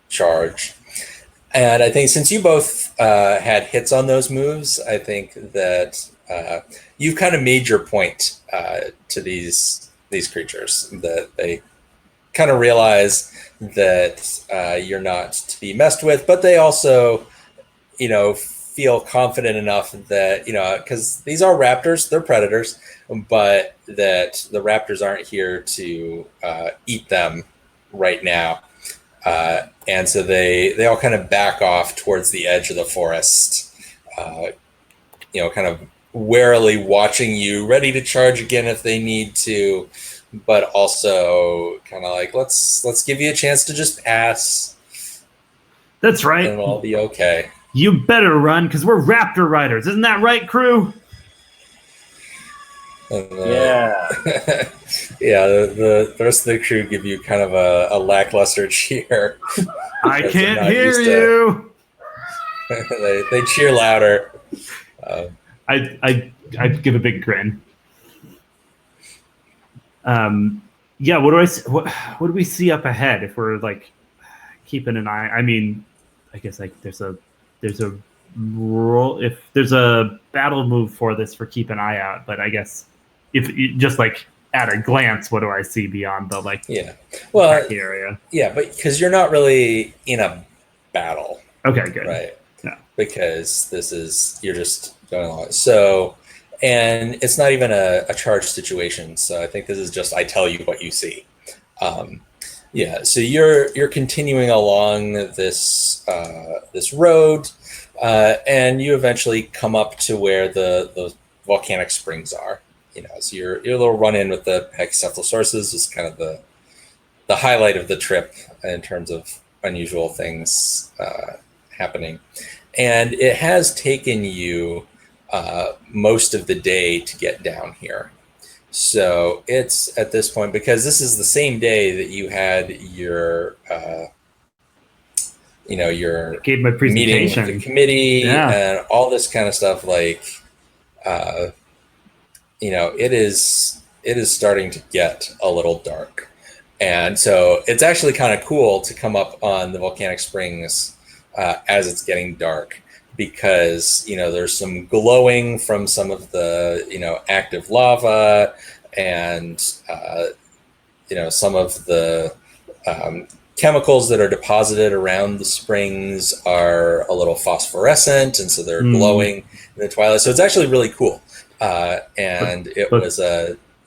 charge. And I think since you both had hits on those moves, I think that you've kind of made your point to these creatures, that they kind of realize that you're not to be messed with, but they also, feel confident enough that, because these are raptors, they're predators, but that the raptors aren't here to eat them right now. And so they all kind of back off towards the edge of the forest, kind of warily watching you, ready to charge again if they need to, but also kind of like, let's give you a chance to just pass. That's right. And it'll all be okay. You better run, because we're raptor riders. Isn't that right, crew? Yeah. Yeah, the rest of the crew give you kind of a lackluster cheer. I can't hear you. They cheer louder. I give a big grin. Yeah. What do we see up ahead if we're like keeping an eye? I mean, I guess like there's a role, if there's a battle move for this for keep an eye out, but I guess if you just like at a glance, what do I see beyond the area? Yeah, but because you're not really in a battle. Okay, good. Right. Yeah. Because you're just going along. So, and it's not even a charged situation. So I think this is just, I tell you what you see. Yeah. So you're continuing along this road, and you eventually come up to where the volcanic springs are. So your little run in with the Pachycephalosauruses is kind of the highlight of the trip in terms of unusual things happening. And it has taken you most of the day to get down here. So it's at this point, because this is the same day that you had your, your Gave my meeting with presentation. the committee Yeah. and all this kind of stuff. Like, it is starting to get a little dark. And so it's actually kind of cool to come up on the volcanic springs as it's getting dark, because there's some glowing from some of the active lava, and some of the chemicals that are deposited around the springs are a little phosphorescent, and so they're glowing in the twilight. So it's actually really cool. And it was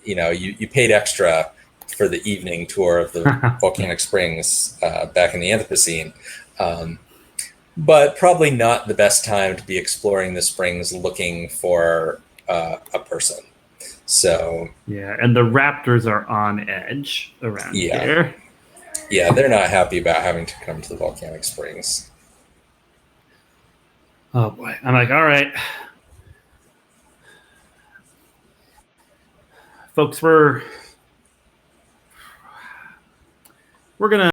you paid extra for the evening tour of the volcanic springs back in the Anthropocene. But probably not the best time to be exploring the springs looking for a person. So Yeah, and the raptors are on edge around here. Yeah, they're not happy about having to come to the volcanic springs. Oh boy. I'm like, all right. Folks, we're gonna